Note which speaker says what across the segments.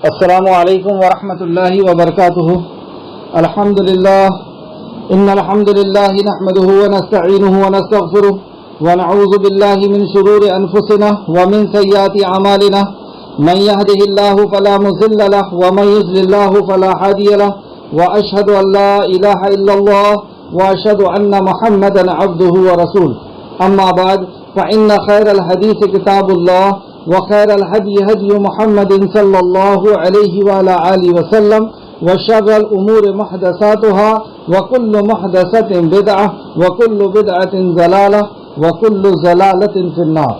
Speaker 1: السلام علیکم ورحمۃ اللہ وبرکاتہ۔ الحمد للہ ان الحمد للہ نحمده ونستعینه ونستغفره ونعوذ باللہ من شرور انفسنا ومن سیئات اعمالنا من يهده الله فلا مضل له ومن يضلل الله فلا هادي له واشهد ان لا اله الا الله واشهد ان محمدا عبده ورسوله اما بعد فان خير الحديث كتاب الله وخير الهدي هدي محمد صلى الله عليه وعلى آله وسلم وشر الأمور محدثاتها وكل محدثة بدعة وكل بدعة ضلالة وكل ضلالة في النار۔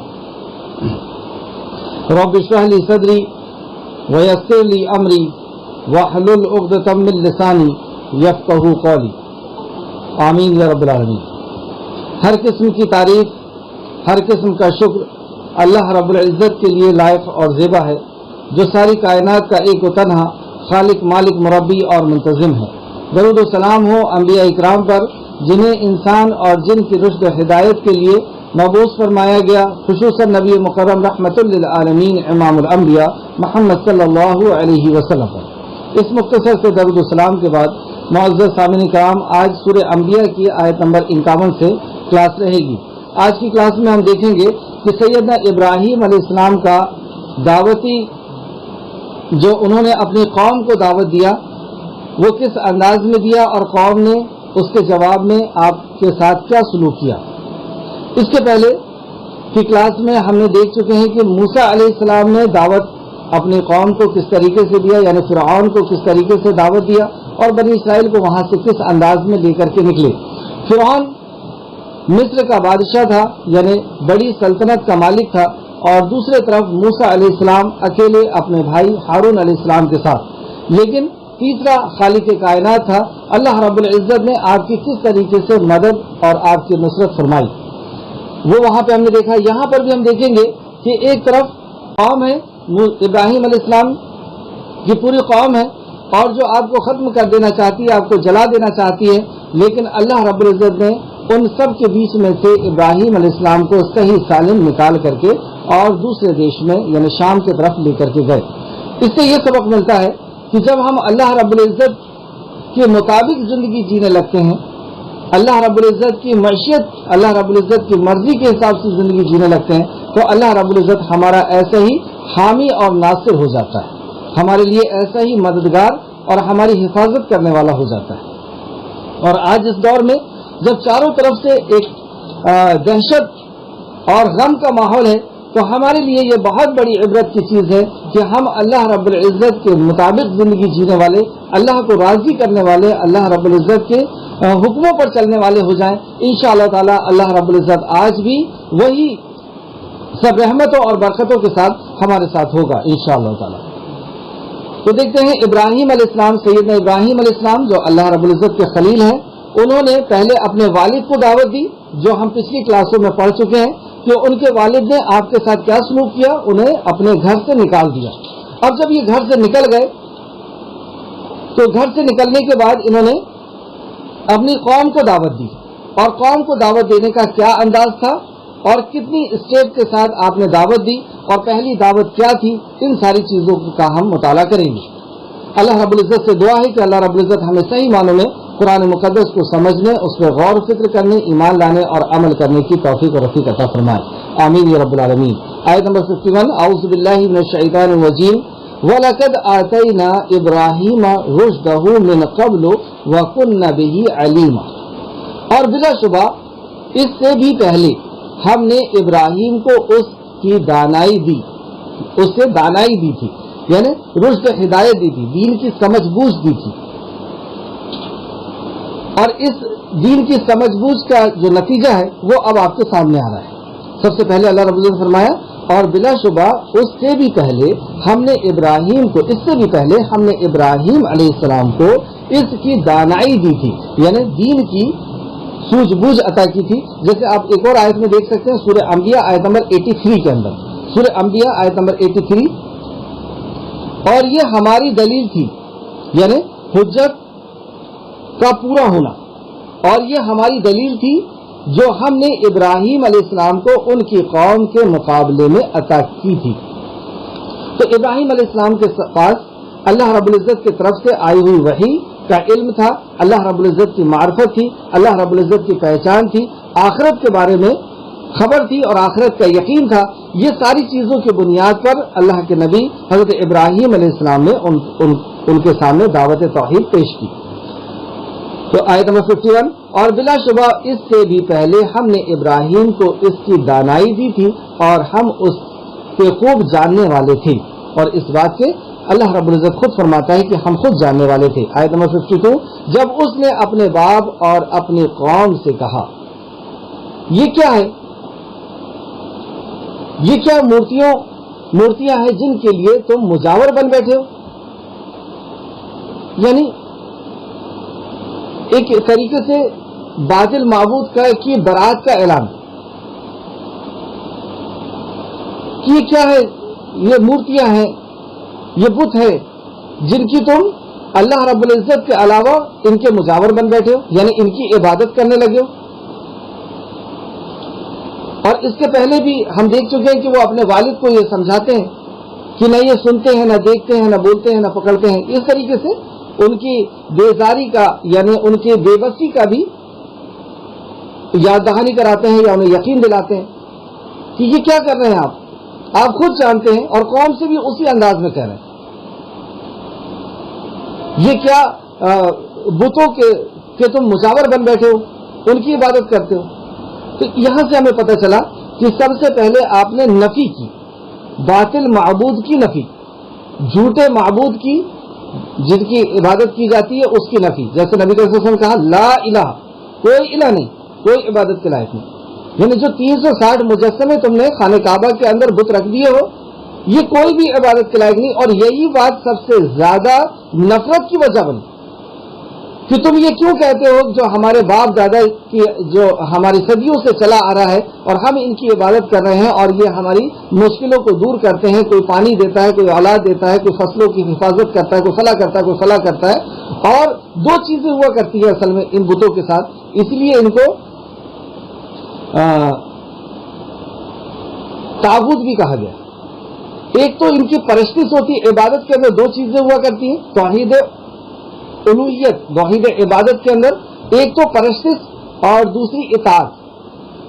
Speaker 1: رب اشرح لي صدري ويسر لي أمري واحلل عقدة من لساني يفقهوا قولي۔ آمین یا رب العالمین۔ ہر قسم کی تعریف، ہر قسم کا شکر اللہ رب العزت کے لیے لائق اور زیبا ہے، جو ساری کائنات کا ایک و تنہا خالق، مالک، مربی اور منتظم ہے۔ درود و سلام ہو انبیاء اکرام پر، جنہیں انسان اور جن کی رشد و ہدایت کے لیے مبعوث فرمایا گیا، خصوصاً نبی مکرم رحمت للعالمین امام الانبیاء محمد صلی اللہ علیہ وسلم پر۔ اس مختصر سے درود و سلام کے بعد معزز سامعین کرام، آج سورہ انبیاء کی آیت نمبر 51 سے کلاس رہے گی۔ آج کی کلاس میں ہم دیکھیں گے کہ سیدنا ابراہیم علیہ السلام کا دعوتی جو انہوں نے اپنی قوم کو دعوت دیا، وہ کس انداز میں دیا اور قوم نے اس کے جواب میں آپ کے ساتھ کیا سلوک کیا۔ اس کے پہلے کی کلاس میں ہم نے دیکھ چکے ہیں کہ موسیٰ علیہ السلام نے دعوت اپنی قوم کو کس طریقے سے دیا، یعنی فرعون کو کس طریقے سے دعوت دیا اور بنی اسرائیل کو وہاں سے کس انداز میں لے کر کے نکلے۔ فرعون مصر کا بادشاہ تھا، یعنی بڑی سلطنت کا مالک تھا، اور دوسرے طرف موسیٰ علیہ السلام اکیلے اپنے بھائی ہارون علیہ السلام کے ساتھ۔ لیکن تیسرا خالق کائنات تھا، اللہ رب العزت نے آپ کی کس طریقے سے مدد اور آپ کی نصرت فرمائی، وہ وہاں پہ ہم نے دیکھا۔ یہاں پر بھی ہم دیکھیں گے کہ ایک طرف قوم ہے، ابراہیم علیہ السلام کی پوری قوم ہے، اور جو آپ کو ختم کر دینا چاہتی ہے، آپ کو جلا دینا چاہتی ہے، لیکن اللہ رب العزت نے ان سب کے بیچ میں سے ابراہیم علیہ السلام کو صحیح سالم نکال کر کے اور دوسرے دیش میں یعنی شام کی طرف لے کر کے گئے۔ اس سے یہ سبق ملتا ہے کہ جب ہم اللہ رب العزت کے مطابق زندگی جینے لگتے ہیں، اللہ رب العزت کی معیشت، اللہ رب العزت کی مرضی کے حساب سے زندگی جینے لگتے ہیں، تو اللہ رب العزت ہمارا ایسے ہی حامی اور ناصر ہو جاتا ہے، ہمارے لیے ایسا ہی مددگار اور ہماری حفاظت کرنے والا ہو جاتا ہے۔ اور آج اس دور میں جب چاروں طرف سے ایک دہشت اور غم کا ماحول ہے، تو ہمارے لیے یہ بہت بڑی عبرت کی چیز ہے کہ ہم اللہ رب العزت کے مطابق زندگی جینے والے، اللہ کو راضی کرنے والے، اللہ رب العزت کے حکموں پر چلنے والے ہو جائیں۔ انشاءاللہ تعالی اللہ رب العزت آج بھی وہی سب رحمتوں اور برکتوں کے ساتھ ہمارے ساتھ ہوگا انشاءاللہ تعالی۔ تو دیکھتے ہیں ابراہیم علیہ السلام، سیدنا ابراہیم علیہ السلام جو اللہ رب العزت کے خلیل ہیں، انہوں نے پہلے اپنے والد کو دعوت دی، جو ہم پچھلی کلاسوں میں پڑھ چکے ہیں کہ ان کے والد نے آپ کے ساتھ کیا سلوک کیا، انہیں اپنے گھر سے نکال دیا۔ اب جب یہ گھر سے نکل گئے تو گھر سے نکلنے کے بعد انہوں نے اپنی قوم کو دعوت دی، اور قوم کو دعوت دینے کا کیا انداز تھا اور کتنی اسٹیپ کے ساتھ آپ نے دعوت دی اور پہلی دعوت کیا تھی، ان ساری چیزوں کا ہم مطالعہ کریں گے۔ اللہ رب العزت سے دعا ہے کہ اللہ رب العزت ہمیں صحیح معنوں میں قرآن مقدس کو سمجھنے، اس پہ غور و فکر کرنے، ایمان لانے اور عمل کرنے کی توفیق اور رفیق عطا فرمائے، آمین یا رب العالمین۔ آیت نمبر 51، اعوذ باللہ من الشیطان الرجیم، وَلَقَدْ آتَيْنَا إِبْرَاهِيمَ رُشْدَهُ مِنْ قَبْلُ وَكُنَّا بِهِ عَلِيمًا، اور بلا شبہ اس سے بھی پہلے ہم نے ابراہیم کو اس کی دانائی دی، اس سے دانائی دی تھی، یعنی رشد ہدایت دی تھی، دین کی سمجھ بوجھ دی تھی۔ اور اس دین کی سمجھ بوجھ کا جو نتیجہ ہے وہ اب آپ کے سامنے آ رہا ہے۔ سب سے پہلے اللہ رب العزت نے فرمایا، اور بلا شبہ اس سے بھی پہلے ہم نے ابراہیم کو، اس سے بھی پہلے ہم نے ابراہیم علیہ السلام کو اس کی دانائی دی تھی، یعنی دین کی سوجھ بوجھ عطا کی تھی۔ جیسے آپ ایک اور آیت میں دیکھ سکتے ہیں، سورہ انبیاء آیت نمبر 83 کے اندر، سورہ انبیاء آیت نمبر 83، اور یہ ہماری دلیل تھی، یعنی حجت کا پورا ہونا، اور یہ ہماری دلیل تھی جو ہم نے ابراہیم علیہ السلام کو ان کی قوم کے مقابلے میں عطا کی تھی۔ تو ابراہیم علیہ السلام کے پاس اللہ رب العزت کی طرف سے آئی ہوئی وحی کا علم تھا، اللہ رب العزت کی معرفت تھی، اللہ رب العزت کی پہچان تھی، آخرت کے بارے میں خبر تھی اور آخرت کا یقین تھا. یہ ساری چیزوں کی بنیاد پر اللہ کے نبی حضرت ابراہیم علیہ السلام نے ان کے سامنے دعوت توحید پیش کی. تو آیت نمبر 51، اور بلا شبہ اس سے بھی پہلے ہم نے ابراہیم کو اس کی دانائی دی تھی اور ہم اس کے خوب جاننے والے تھے. اور اس بات سے اللہ رب العزت خود فرماتا ہے کہ ہم خود جاننے والے تھے. آیت نمبر 52، جب اس نے اپنے باپ اور اپنی قوم سے کہا. یہ کیا ہے؟ یہ کیا مورتیاں ہیں جن کے لیے تم مجاور بن بیٹھے ہو؟ یعنی ایک طریقے سے باطل معبود کی برات کا اعلان. یہ کیا ہے؟ یہ مورتیاں ہیں، یہ بت ہے جن کی تم اللہ رب العزت کے علاوہ ان کے مجاور بن بیٹھے ہو، یعنی ان کی عبادت کرنے لگے ہو. اور اس کے پہلے بھی ہم دیکھ چکے ہیں کہ وہ اپنے والد کو یہ سمجھاتے ہیں کہ نہ یہ سنتے ہیں، نہ دیکھتے ہیں، نہ بولتے ہیں، نہ پکڑتے ہیں. اس طریقے سے ان کی بیزاری کا یعنی ان کی بے بسی کا بھی یاد دہانی کراتے ہیں یا انہیں یقین دلاتے ہیں کہ یہ کیا کر رہے ہیں آپ خود جانتے ہیں اور قوم سے بھی اسی انداز میں کہہ رہے ہیں. یہ کیا بتوں کے تم مجاور بن بیٹھے ہو، ان کی عبادت کرتے ہو. تو یہاں سے ہمیں پتہ چلا کہ سب سے پہلے آپ نے نفی کی، باطل معبود کی نفی، جھوٹے معبود کی جن کی عبادت کی جاتی ہے اس کی نفی. جیسے نبی صلی اللہ علیہ وسلم نے کہا لا الہ، کوئی الہ نہیں، کوئی عبادت کے لائق نہیں. یعنی جو 360 مجسمے تم نے خانہ کعبہ کے اندر بت رکھ دیے ہو، یہ کوئی بھی عبادت کے لائق نہیں. اور یہی بات سب سے زیادہ نفرت کی وجہ بنی کہ تم یہ کیوں کہتے ہو جو ہمارے باپ دادا کی جو ہماری صدیوں سے چلا آ رہا ہے اور ہم ان کی عبادت کر رہے ہیں اور یہ ہماری مشکلوں کو دور کرتے ہیں. کوئی پانی دیتا ہے، کوئی اولاد دیتا ہے، کوئی فصلوں کی حفاظت کرتا ہے، کوئی فلاں کرتا ہے، کوئی فلاں کرتا ہے. اور دو چیزیں ہوا کرتی ہے اصل میں ان بتوں کے ساتھ، اس لیے ان کو طاغوت بھی کہا گیا. ایک تو ان کی پرستش ہوتی ہے، عبادت کے اندر دو چیزیں ہوا کرتی ہیں، توحید الوہیت، توحید عبادت کے اندر ایک تو پرستش اور دوسری اطاعت.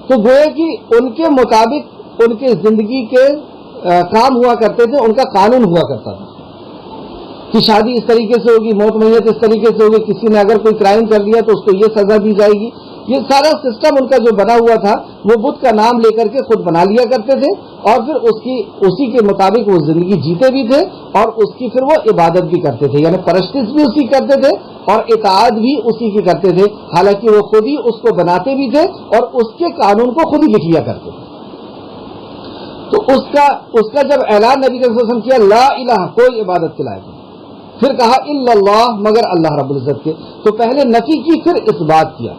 Speaker 1: تو گویا کہ ان کے مطابق ان کے زندگی کے کام ہوا کرتے تھے، ان کا قانون ہوا کرتا تھا کہ شادی اس طریقے سے ہوگی، موت میت اس طریقے سے ہوگی، کسی نے اگر کوئی کرائم کر لیا تو اس کو یہ سزا دی جائے گی. یہ سارا سسٹم ان کا جو بنا ہوا تھا وہ بدھ کا نام لے کر کے خود بنا لیا کرتے تھے اور پھر اسی کے مطابق وہ زندگی جیتے بھی تھے اور اس کی پھر وہ عبادت بھی کرتے تھے. یعنی پرستش بھی اسی کرتے تھے اور اطاعت بھی اسی کی کرتے تھے، حالانکہ وہ خود ہی اس کو بناتے بھی تھے اور اس کے قانون کو خود ہی لکھ لیا کرتے تھے. تو اس کا جب اعلان نبی صلی اللہ علیہ وسلم کیا لا الہ، کوئی عبادت کے لائق نہیں، پھر کہا الا اللہ، مگر اللہ رب العزت کے، تو پہلے نفی کی پھر اس بات کیا.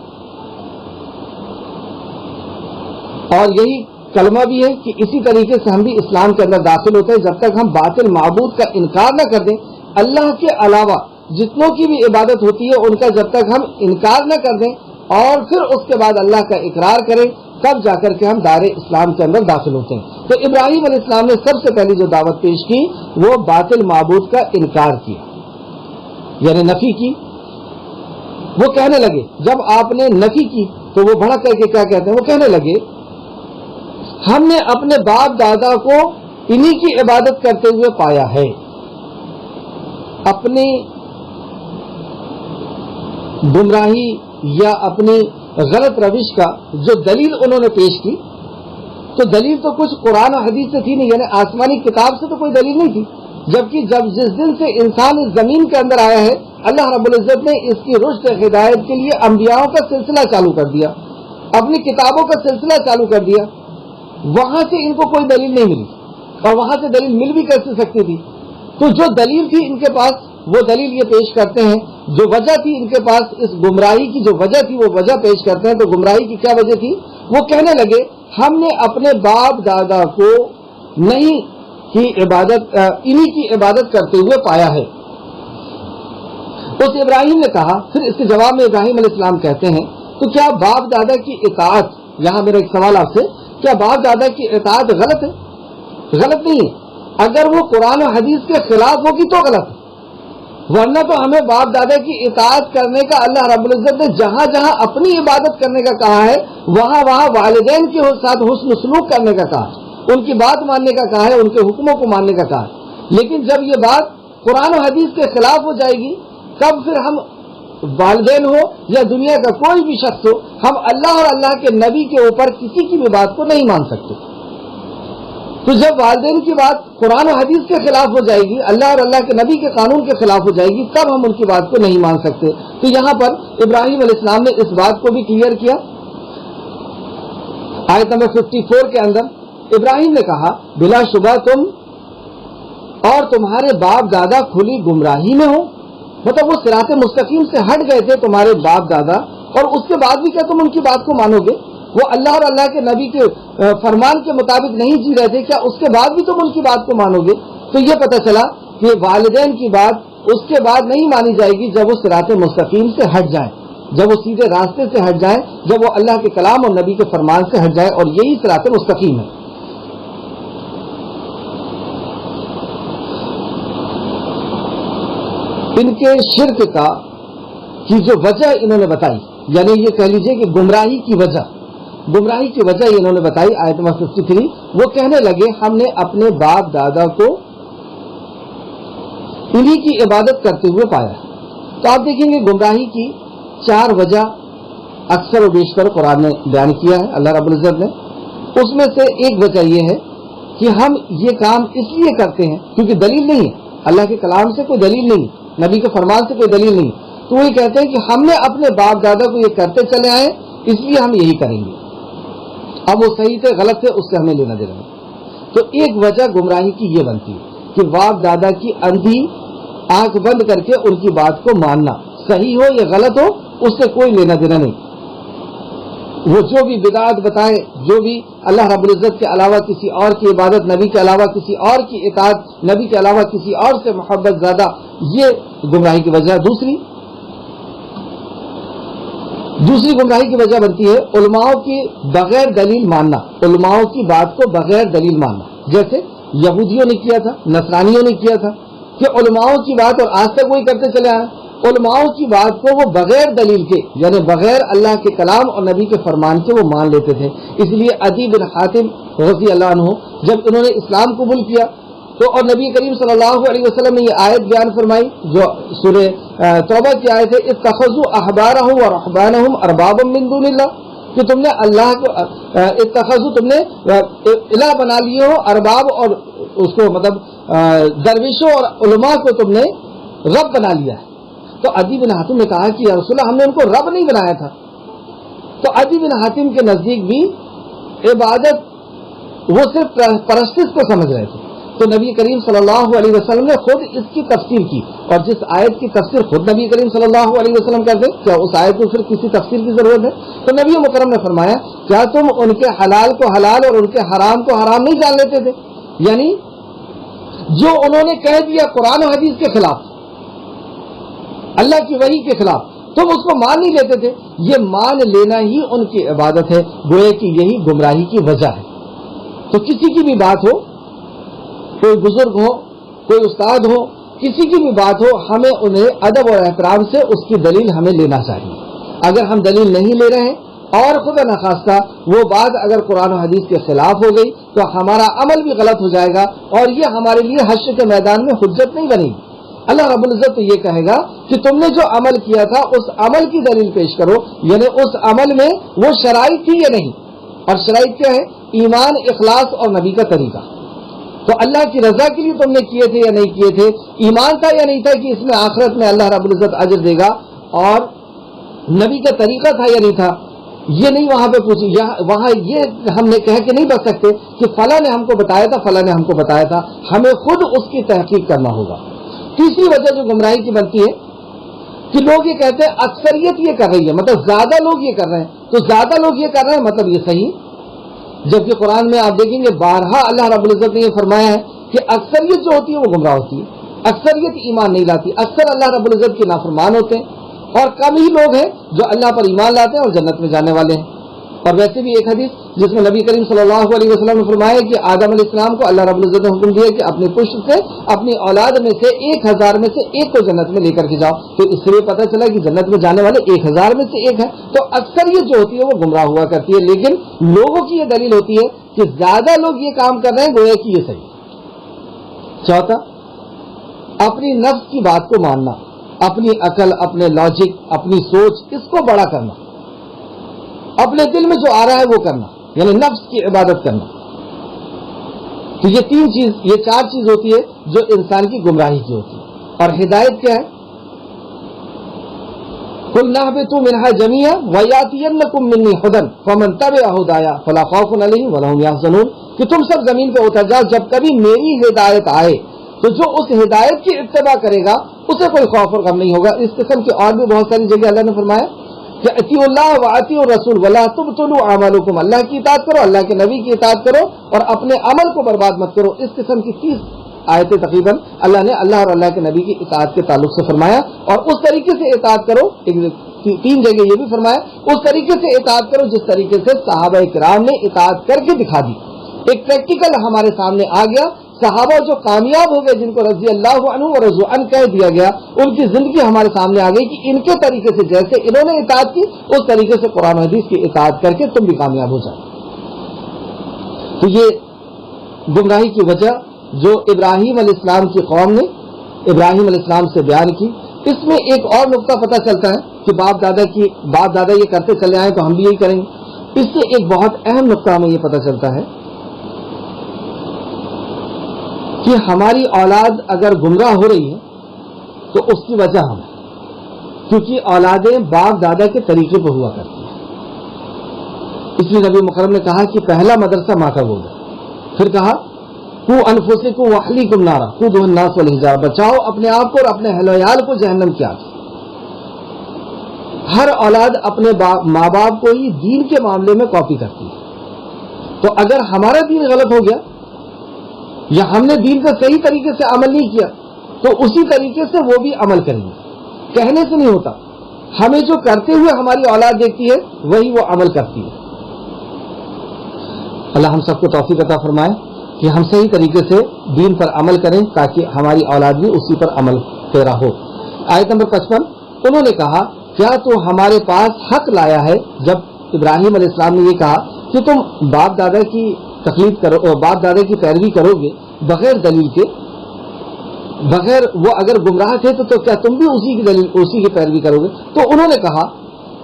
Speaker 1: اور یہی کلمہ بھی ہے کہ اسی طریقے سے ہم بھی اسلام کے اندر داخل ہوتے ہیں جب تک ہم باطل معبود کا انکار نہ کر دیں. اللہ کے علاوہ جتنوں کی بھی عبادت ہوتی ہے ان کا جب تک ہم انکار نہ کر دیں اور پھر اس کے بعد اللہ کا اقرار کریں، تب جا کر کے ہم دائرے اسلام کے اندر داخل ہوتے ہیں. تو ابراہیم علیہ السلام نے سب سے پہلی جو دعوت پیش کی وہ باطل معبود کا انکار کیا، یعنی نفی کی. وہ کہنے لگے، جب آپ نے نفی کی تو وہ بھڑک کر کے کیا کہتے ہیں، وہ کہنے لگے ہم نے اپنے باپ دادا کو انہی کی عبادت کرتے ہوئے پایا ہے. اپنی گمراہی یا اپنی غلط روش کا جو دلیل انہوں نے پیش کی، تو دلیل تو کچھ قرآن و حدیث سے تھی نہیں، یعنی آسمانی کتاب سے تو کوئی دلیل نہیں تھی. جبکہ جس دن سے انسان اس زمین کے اندر آیا ہے اللہ رب العزت نے اس کی رشد ہدایت کے لیے انبیاؤں کا سلسلہ چالو کر دیا، اپنی کتابوں کا سلسلہ چالو کر دیا. وہاں سے ان کو کوئی دلیل نہیں ملی اور وہاں سے دلیل مل بھی کیسے سکتی تھی. تو جو دلیل تھی ان کے پاس وہ دلیل یہ پیش کرتے ہیں، جو وجہ تھی ان کے پاس اس گمراہی کی جو وجہ تھی وہ وجہ پیش کرتے ہیں. تو گمراہی کی کیا وجہ تھی؟ وہ کہنے لگے ہم نے اپنے باپ دادا کو نہیں کی عبادت انہی کی عبادت کرتے ہوئے پایا ہے. اس ابراہیم نے کہا، پھر اس کے جواب میں ابراہیم علیہ السلام کہتے ہیں تو کیا باپ دادا کی اطاعت، یہاں میرا ایک سوال آپ سے، کیا باپ دادا کی اطاعت غلط ہے؟ غلط نہیں ہے. اگر وہ قرآن و حدیث کے خلاف ہوگی تو غلط ہے، ورنہ تو ہمیں باپ دادا کی اطاعت کرنے کا اللہ رب العزت نے جہاں جہاں اپنی عبادت کرنے کا کہا ہے وہاں وہاں والدین کے ساتھ حسن سلوک کرنے کا کہا ہے، ان کی بات ماننے کا کہا ہے، ان کے حکموں کو ماننے کا کہا ہے۔ لیکن جب یہ بات قرآن و حدیث کے خلاف ہو جائے گی تب پھر ہم والدین ہو یا دنیا کا کوئی بھی شخص ہو، ہم اللہ اور اللہ کے نبی کے اوپر کسی کی بھی بات کو نہیں مان سکتے۔ تو جب والدین کی بات قرآن و حدیث کے خلاف ہو جائے گی، اللہ اور اللہ کے نبی کے قانون کے خلاف ہو جائے گی، تب ہم ان کی بات کو نہیں مان سکتے۔ تو یہاں پر ابراہیم علیہ السلام نے اس بات کو بھی کلیئر کیا۔ آیت نمبر 54 کے اندر ابراہیم نے کہا بلا شبہ تم اور تمہارے باپ دادا کھلی گمراہی میں ہو، مطلب وہ صراط مستقیم سے ہٹ گئے تھے تمہارے باپ دادا، اور اس کے بعد بھی کیا تم ان کی بات کو مانو گے؟ وہ اللہ اور اللہ کے نبی کے فرمان کے مطابق نہیں جی رہے تھے، کیا اس کے بعد بھی تم ان کی بات کو مانو گے؟ تو یہ پتہ چلا کہ والدین کی بات اس کے بعد نہیں مانی جائے گی جب وہ صراط مستقیم سے ہٹ جائیں، جب وہ سیدھے راستے سے ہٹ جائیں، جب وہ اللہ کے کلام اور نبی کے فرمان سے ہٹ جائیں، اور یہی صراط مستقیم ہے۔ ان کے شرک کا کی جو وجہ انہوں نے بتائی، یعنی یہ کہہ لیجئے کہ گمراہی کی وجہ انہوں نے بتائی، آیت نمبر 53، وہ کہنے لگے ہم نے اپنے باپ دادا کو انہی کی عبادت کرتے ہوئے پایا۔ تو آپ دیکھیں گے گمراہی کی 4 وجہ اکثر و بیشتر قرآن نے بیان کیا ہے اللہ رب العزت نے۔ اس میں سے ایک وجہ یہ ہے کہ ہم یہ کام اس لیے کرتے ہیں کیونکہ دلیل نہیں ہے، اللہ کے کلام سے کوئی دلیل نہیں، نبی کے فرمان سے کوئی دلیل نہیں، تو وہ یہ کہتے ہیں کہ ہم نے اپنے باپ دادا کو یہ کرتے چلے آئے اس لیے ہم یہی کریں گے، اب وہ صحیح تھے غلط تھے اس سے ہمیں لینا دینا نہیں۔ تو ایک وجہ گمراہی کی یہ بنتی ہے کہ باپ دادا کی اندھی آنکھ بند کر کے ان کی بات کو ماننا، صحیح ہو یا غلط ہو اس سے کوئی لینا دینا نہیں، وہ جو بھی بدعت بتائے، جو بھی اللہ رب العزت کے علاوہ کسی اور کی عبادت، نبی کے علاوہ کسی اور کی اطاعت، نبی کے علاوہ کسی اور سے محبت زیادہ، یہ گمراہی کی وجہ۔ دوسری گمراہی کی وجہ بنتی ہے علماء کی بغیر دلیل ماننا، علماء کی بات کو بغیر دلیل ماننا، جیسے یہودیوں نے کیا تھا، نصرانیوں نے کیا تھا کہ علماء کی بات، اور آج تک وہی کرتے چلے آئے، علماء کی بات کو وہ بغیر دلیل کے، یعنی بغیر اللہ کے کلام اور نبی کے فرمان کے وہ مان لیتے تھے۔ اس لیے عدی بن حاتم رضی اللہ عنہ جب انہوں نے اسلام قبول کیا تو اور نبی کریم صلی اللہ علیہ وسلم نے یہ آیت بیان فرمائی جو سورہ توبہ کی آیت ہے، اتخذوا احبارهم ورهبانهم اربابا من دون اللہ، کہ تم نے اللہ کو اتخذوا، تم نے الہ بنا لیے ہو، ارباب اور اس کو مطلب درویشوں اور علماء کو تم نے رب بنا لیا ہے۔ تو عدی بن حاتم نے کہا کہ یا رسول اللہ ہم نے ان کو رب نہیں بنایا تھا۔ تو عدی بن حاتم کے نزدیک بھی عبادت وہ صرف پرستش کو سمجھ رہے تھے۔ تو نبی کریم صلی اللہ علیہ وسلم نے خود اس کی تفسیر کی، اور جس آیت کی تفسیر خود نبی کریم صلی اللہ علیہ وسلم کرتے، کیا اس آیت کو پھر کسی تفسیر کی ضرورت ہے؟ تو نبی مکرم نے فرمایا کیا تم ان کے حلال کو حلال اور ان کے حرام کو حرام نہیں جان لیتے تھے؟ یعنی جو انہوں نے کہہ دیا قرآن و حدیث کے خلاف، اللہ کی وحی کے خلاف، تم اس کو مان نہیں لیتے تھے؟ یہ مان لینا ہی ان کی عبادت ہے، گویا کہ یہی گمراہی کی وجہ ہے۔ تو کسی کی بھی بات ہو، کوئی بزرگ ہو، کوئی استاد ہو، کسی کی بھی بات ہو، ہمیں انہیں ادب اور احترام سے اس کی دلیل ہمیں لینا چاہیے۔ اگر ہم دلیل نہیں لے رہے ہیں اور خدا نخواستہ وہ بات اگر قرآن و حدیث کے خلاف ہو گئی تو ہمارا عمل بھی غلط ہو جائے گا، اور یہ ہمارے لیے حشر کے میدان میں حجت نہیں بنے گی۔ اللہ رب العزت تو یہ کہے گا کہ تم نے جو عمل کیا تھا اس عمل کی دلیل پیش کرو، یعنی اس عمل میں وہ شرائط تھی یا نہیں، اور شرائط کیا ہے؟ ایمان، اخلاص اور نبی کا طریقہ۔ تو اللہ کی رضا کے لیے تم نے کیے تھے یا نہیں کیے تھے، ایمان تھا یا نہیں تھا کہ اس میں آخرت میں اللہ رب العزت اجر دے گا، اور نبی کا طریقہ تھا یا نہیں تھا، یہ نہیں وہاں پہ پوچھی، وہاں یہ ہم نے کہہ کے نہیں بچ سکتے کہ فلاں نے ہم کو بتایا تھا، فلاں نے ہم کو بتایا تھا، ہمیں خود اس کی تحقیق کرنا ہوگا۔ تیسری وجہ جو گمراہی کی بنتی ہے کہ لوگ یہ کہتے ہیں اکثریت یہ کر رہی ہے، مطلب زیادہ لوگ یہ کر رہے ہیں، تو زیادہ لوگ یہ کر رہے ہیں مطلب یہ صحیح، جبکہ قرآن میں آپ دیکھیں گے بارہا اللہ رب العزت نے یہ فرمایا ہے کہ اکثریت جو ہوتی ہے وہ گمراہ ہوتی ہے، اکثریت ایمان نہیں لاتی، اکثر اللہ رب العزت کے نافرمان ہوتے ہیں، اور کم ہی لوگ ہیں جو اللہ پر ایمان لاتے ہیں اور جنت میں جانے والے ہیں۔ اور ویسے بھی ایک حدیث جس میں نبی کریم صلی اللہ علیہ وسلم نے فرمایا کہ آدم علیہ السلام کو اللہ رب العزت نے حکم دیا کہ اپنی پشت سے اپنی اولاد میں سے 1000 میں سے ایک کو جنت میں لے کر کے جاؤ. تو اس سے پتہ چلا کہ جنت میں جانے والے 1000 میں سے ایک ہے. تو اکثریت جو ہوتی ہے وہ گمراہ ہوا کرتی ہے، لیکن لوگوں کی یہ دلیل ہوتی ہے کہ زیادہ لوگ یہ کام کر رہے ہیں گویا کہ یہ صحیح. چوتھا، اپنی نفس کی بات کو ماننا، اپنی عقل، اپنے لاجک، اپنی سوچ، اس کو بڑا کرنا، اپنے دل میں جو آ رہا ہے وہ کرنا، یعنی نفس کی عبادت کرنا. تو یہ 4 چیز ہوتی ہے جو انسان کی گمراہی کی ہوتی ہے. اور ہدایت کیا ہے؟ قُلْ اهْبِطُوا مِنْهَا جَمِيعًا وَيَأْتِيَنَّكُم مِّنِّي هُدًى فَمَن تَبِعَ هُدَايَ فَلَا خَوْفٌ عَلَيْهِمْ وَلَا هُمْ يَحْزَنُونَ. کہ تم سب زمین پہ اتر جاؤ، جب کبھی میری ہدایت آئے تو جو اس ہدایت کی اتباع کرے گا اسے کوئی خوف اور غم نہیں ہوگا. اس قسم کی اور بھی بہت ساری جگہ اللہ نے فرمایا کہ اطیعوا اللہ واطیعوا الرسول ولا تبطلوا اعمالکم، اللہ کی اطاعت کرو، اللہ کے نبی کی اطاعت کرو اور اپنے عمل کو برباد مت کرو. اس قسم کی 30 آیتیں تقریباً اللہ نے اللہ اور اللہ کے نبی کی اطاعت کے تعلق سے فرمایا. اور اس طریقے سے اطاعت کرو، 3 جگہ یہ بھی فرمایا اس طریقے سے اطاعت کرو جس طریقے سے صحابہ کرام نے اطاعت کر کے دکھا دی. ایک پریکٹیکل ہمارے سامنے آ گیا. صحابہ جو کامیاب ہو گئے، جن کو رضی اللہ عنہ و رضوا عنہ کہہ دیا گیا، ان کی زندگی ہمارے سامنے آ گئی کہ ان کے طریقے سے جیسے انہوں نے اطاعت کی اس طریقے سے قرآن حدیث کی اطاعت کر کے تم بھی کامیاب ہو جائے. تو یہ گمراہی کی وجہ جو ابراہیم علیہ السلام کی قوم نے ابراہیم علیہ السلام سے بیان کی، اس میں ایک اور نقطہ پتہ چلتا ہے کہ باپ دادا یہ کرتے چلے آئے تو ہم بھی یہی کریں گے. اس سے ایک بہت اہم نقطہ ہمیں یہ پتہ چلتا ہے کہ ہماری اولاد اگر گمراہ ہو رہی ہے تو اس کی وجہ ہم، کیونکہ اولادیں باپ دادا کے طریقے پہ ہوا کرتی ہیں. اس لیے نبی مکرم نے کہا کہ پہلا مدرسہ ماں کا گود ہے. پھر کہا قوا انفسکم واہلیکم نارا قودھا الناس والحجارہ، بچاؤ اپنے آپ کو اور اپنے اہل و عیال کو جہنم کی آگ. ہر اولاد اپنے ماں باپ کو ہی دین کے معاملے میں کاپی کرتی ہے. تو اگر ہمارا دین غلط ہو گیا یا ہم نے دین کا صحیح طریقے سے عمل نہیں کیا تو اسی طریقے سے وہ بھی عمل کریں گے. کہنے سے نہیں ہوتا، ہمیں جو کرتے ہوئے ہماری اولاد دیکھتی ہے وہی وہ عمل کرتی ہے. اللہ ہم سب کو توفیق عطا فرمائے کہ ہم صحیح طریقے سے دین پر عمل کریں تاکہ ہماری اولاد بھی اسی پر عمل پیرا ہو. آیت نمبر 55، انہوں نے کہا کیا تو ہمارے پاس حق لایا ہے؟ جب ابراہیم علیہ السلام نے یہ کہا کہ تم باپ دادا کی تقلید کرو، باپ دادا کی پیروی کرو گے بغیر دلیل کے، بغیر وہ اگر گمراہ تھے تو کیا تم بھی اسی کی پیروی کرو گے؟ تو انہوں نے کہا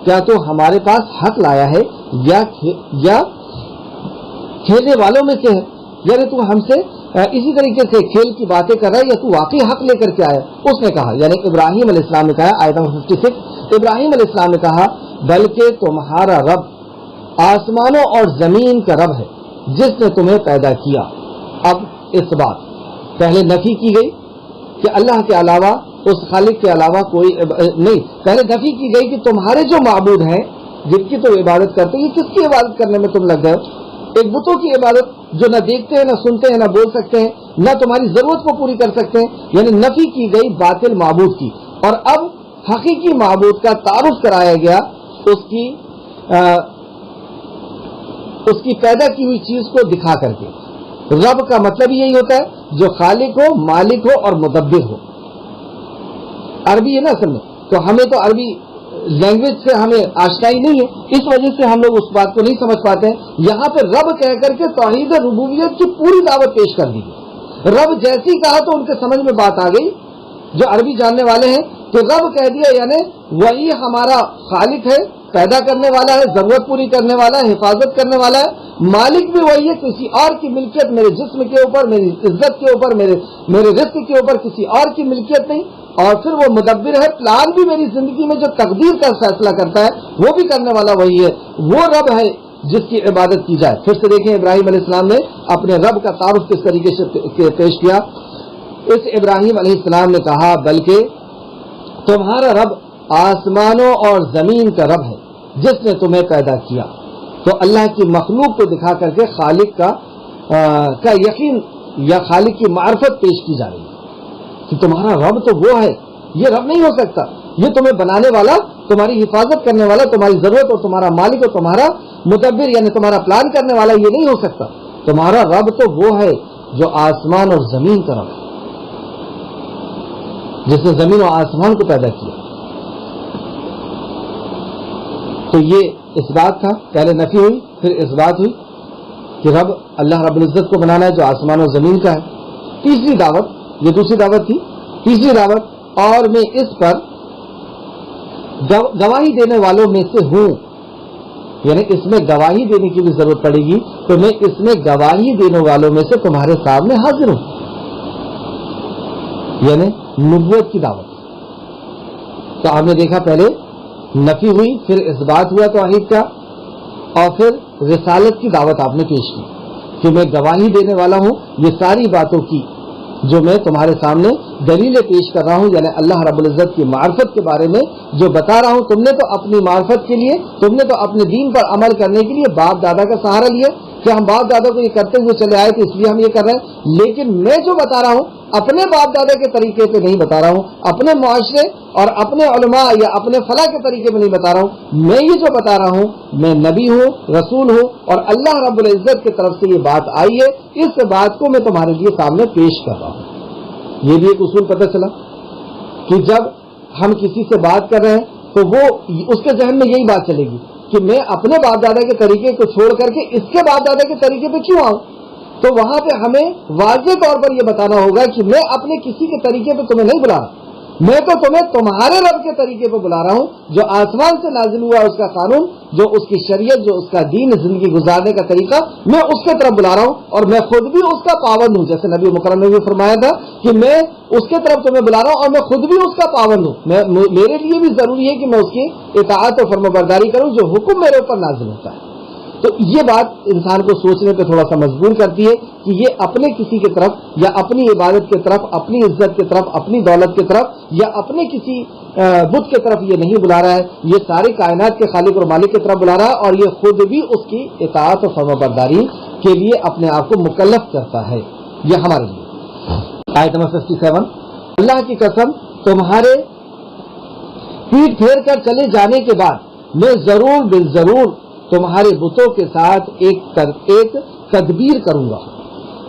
Speaker 1: کیا تو ہمارے پاس حق لایا ہے یا کھیلنے والوں میں سے ہے؟ یعنی تو ہم سے اسی طریقے سے کھیل کی باتیں کر رہا ہے یا تو واقعی حق لے کر کے آیا؟ اس نے کہا، یعنی ابراہیم علیہ السلام نے کہا، آیت نمبر 56، ابراہیم علیہ السلام نے کہا بلکہ تمہارا رب آسمانوں اور زمین کا رب ہے جس نے تمہیں پیدا کیا. اب اس بات پہلے نفی کی گئی کہ اللہ کے علاوہ، اس خالق کے علاوہ کوئی نہیں، پہلے نفی کی گئی کہ تمہارے جو معبود ہیں جن کی تم عبادت کرتے ہو، یہ کس کی عبادت کرنے میں تم لگ گئے ہو؟ ایک بتوں کی عبادت جو نہ دیکھتے ہیں، نہ سنتے ہیں، نہ بول سکتے ہیں، نہ تمہاری ضرورت کو پوری کر سکتے ہیں. یعنی نفی کی گئی باطل معبود کی، اور اب حقیقی معبود کا تعارف کرایا گیا اس کی پیدا کی ہوئی چیز کو دکھا کر کے. رب کا مطلب یہی ہوتا ہے جو خالق ہو، مالک ہو اور مدبر ہو. عربی ہے نا اصل میں، تو ہمیں تو عربی لینگویج سے ہمیں آشنائی نہیں ہے، اس وجہ سے ہم لوگ اس بات کو نہیں سمجھ پاتے ہیں. یہاں پہ رب کہہ کر کے توحید ربوبیت کی پوری دعوت پیش کر دی گئی. رب جیسی کہا تو ان کے سمجھ میں بات آ گئی جو عربی جاننے والے ہیں، تو رب کہہ دیا یعنی وہی ہمارا خالق ہے، پیدا کرنے والا ہے، ضرورت پوری کرنے والا ہے، حفاظت کرنے والا ہے. مالک بھی وہی ہے، کسی اور کی ملکیت میرے جسم کے اوپر، میری عزت کے اوپر، میرے رزق کے اوپر کسی اور کی ملکیت نہیں. اور پھر وہ مدبر ہے، پلان بھی میری زندگی میں جو تقدیر کا فیصلہ کرتا ہے وہ بھی کرنے والا وہی ہے. وہ رب ہے جس کی عبادت کی جائے. پھر سے دیکھیں ابراہیم علیہ السلام نے اپنے رب کا تعارف کس طریقے سے پیش کیا. اس ابراہیم علیہ السلام نے کہا بلکہ تمہارا رب آسمانوں اور زمین کا رب ہے جس نے تمہیں پیدا کیا. تو اللہ کی مخلوق کو دکھا کر کے خالق کا یقین یا خالق کی معرفت پیش کی جا رہی ہے کہ تمہارا رب تو وہ ہے، یہ رب نہیں ہو سکتا. یہ تمہیں بنانے والا, تمہاری حفاظت کرنے والا, تمہاری ضرورت اور تمہارا مالک اور تمہارا مدبر یعنی تمہارا پلان کرنے والا یہ نہیں ہو سکتا. تمہارا رب تو وہ ہے جو آسمان اور زمین کا رب ہے, جس نے زمین اور آسمان کو پیدا کیا. تو یہ اس بات تھا, پہلے نفی ہوئی پھر اس بات ہوئی کہ رب اللہ رب العزت کو بنانا ہے جو آسمان اور زمین کا ہے. تیسری دعوت, یہ دوسری دعوت تھی, تیسری دعوت, اور میں اس پر گواہی دینے والوں میں سے ہوں, یعنی اس میں گواہی دینے کی بھی ضرورت پڑے گی تو میں اس میں گواہی دینے والوں میں سے تمہارے سامنے حاضر ہوں, یعنی نبوت کی دعوت. تو آپ نے دیکھا پہلے نفی ہوئی پھر اس بات ہوا توحید کا, اور پھر رسالت کی دعوت آپ نے پیش کی کہ میں گواہی دینے والا ہوں یہ ساری باتوں کی جو میں تمہارے سامنے دلیلیں پیش کر رہا ہوں, یعنی اللہ رب العزت کی معرفت کے بارے میں جو بتا رہا ہوں. تم نے تو اپنی معرفت کے لیے, تم نے تو اپنے دین پر عمل کرنے کے لیے باپ دادا کا سہارا لیا کہ ہم باپ دادا کو یہ کرتے ہوئے چلے آئے تھے اس لیے ہم یہ کر رہے ہیں. لیکن میں جو بتا رہا ہوں اپنے باپ دادا کے طریقے پہ نہیں بتا رہا ہوں, اپنے معاشرے اور اپنے علماء یا اپنے فلاح کے طریقے پہ نہیں بتا رہا ہوں. میں یہ جو بتا رہا ہوں میں نبی ہوں, رسول ہوں, اور اللہ رب العزت کی طرف سے یہ بات آئی ہے, اس بات کو میں تمہارے لیے سامنے پیش کر رہا ہوں. یہ بھی ایک اصول پتہ چلا کہ جب ہم کسی سے بات کر رہے ہیں تو وہ اس کے ذہن میں یہی بات چلے گی کہ میں اپنے باپ دادا کے طریقے کو چھوڑ کر کے اس کے باپ دادا کے طریقے پہ کیوں آؤں. تو وہاں پہ ہمیں واضح طور پر یہ بتانا ہوگا کہ میں اپنے کسی کے طریقے پہ تمہیں نہیں بلا رہا, میں تو تمہیں تمہارے رب کے طریقے پہ بلا رہا ہوں جو آسمان سے نازل ہوا اس کا قانون, جو اس کی شریعت, جو اس کا دین, زندگی گزارنے کا طریقہ, میں اس کے طرف بلا رہا ہوں اور میں خود بھی اس کا پابند ہوں. جیسے نبی مکرم نے بھی فرمایا تھا کہ میں اس کے طرف تمہیں بلا رہا ہوں اور میں خود بھی اس کا پابند ہوں. میرے لیے بھی ضروری ہے کہ میں اس کی اطاعت اور فرمانبرداری کروں جو حکم میرے اوپر نازل ہوتا ہے. تو یہ بات انسان کو سوچنے پہ تھوڑا سا مجبور کرتی ہے کہ یہ اپنے کسی کی طرف یا اپنی عبادت کی طرف, اپنی عزت کی طرف, اپنی دولت کی طرف یا اپنے کسی بت کی طرف یہ نہیں بلا رہا ہے, یہ ساری کائنات کے خالق اور مالک کی طرف بلا رہا ہے, اور یہ خود بھی اس کی اطاعت اور فرمانبرداری کے لیے اپنے آپ کو مکلف کرتا ہے. یہ ہمارے لیے آیت نمبر 57, اللہ کی قسم تمہارے پیٹ پھیر کر چلے جانے کے بعد میں ضرور بالضرور تمہارے بتوں کے ساتھ ایک تدبیر کروں گا.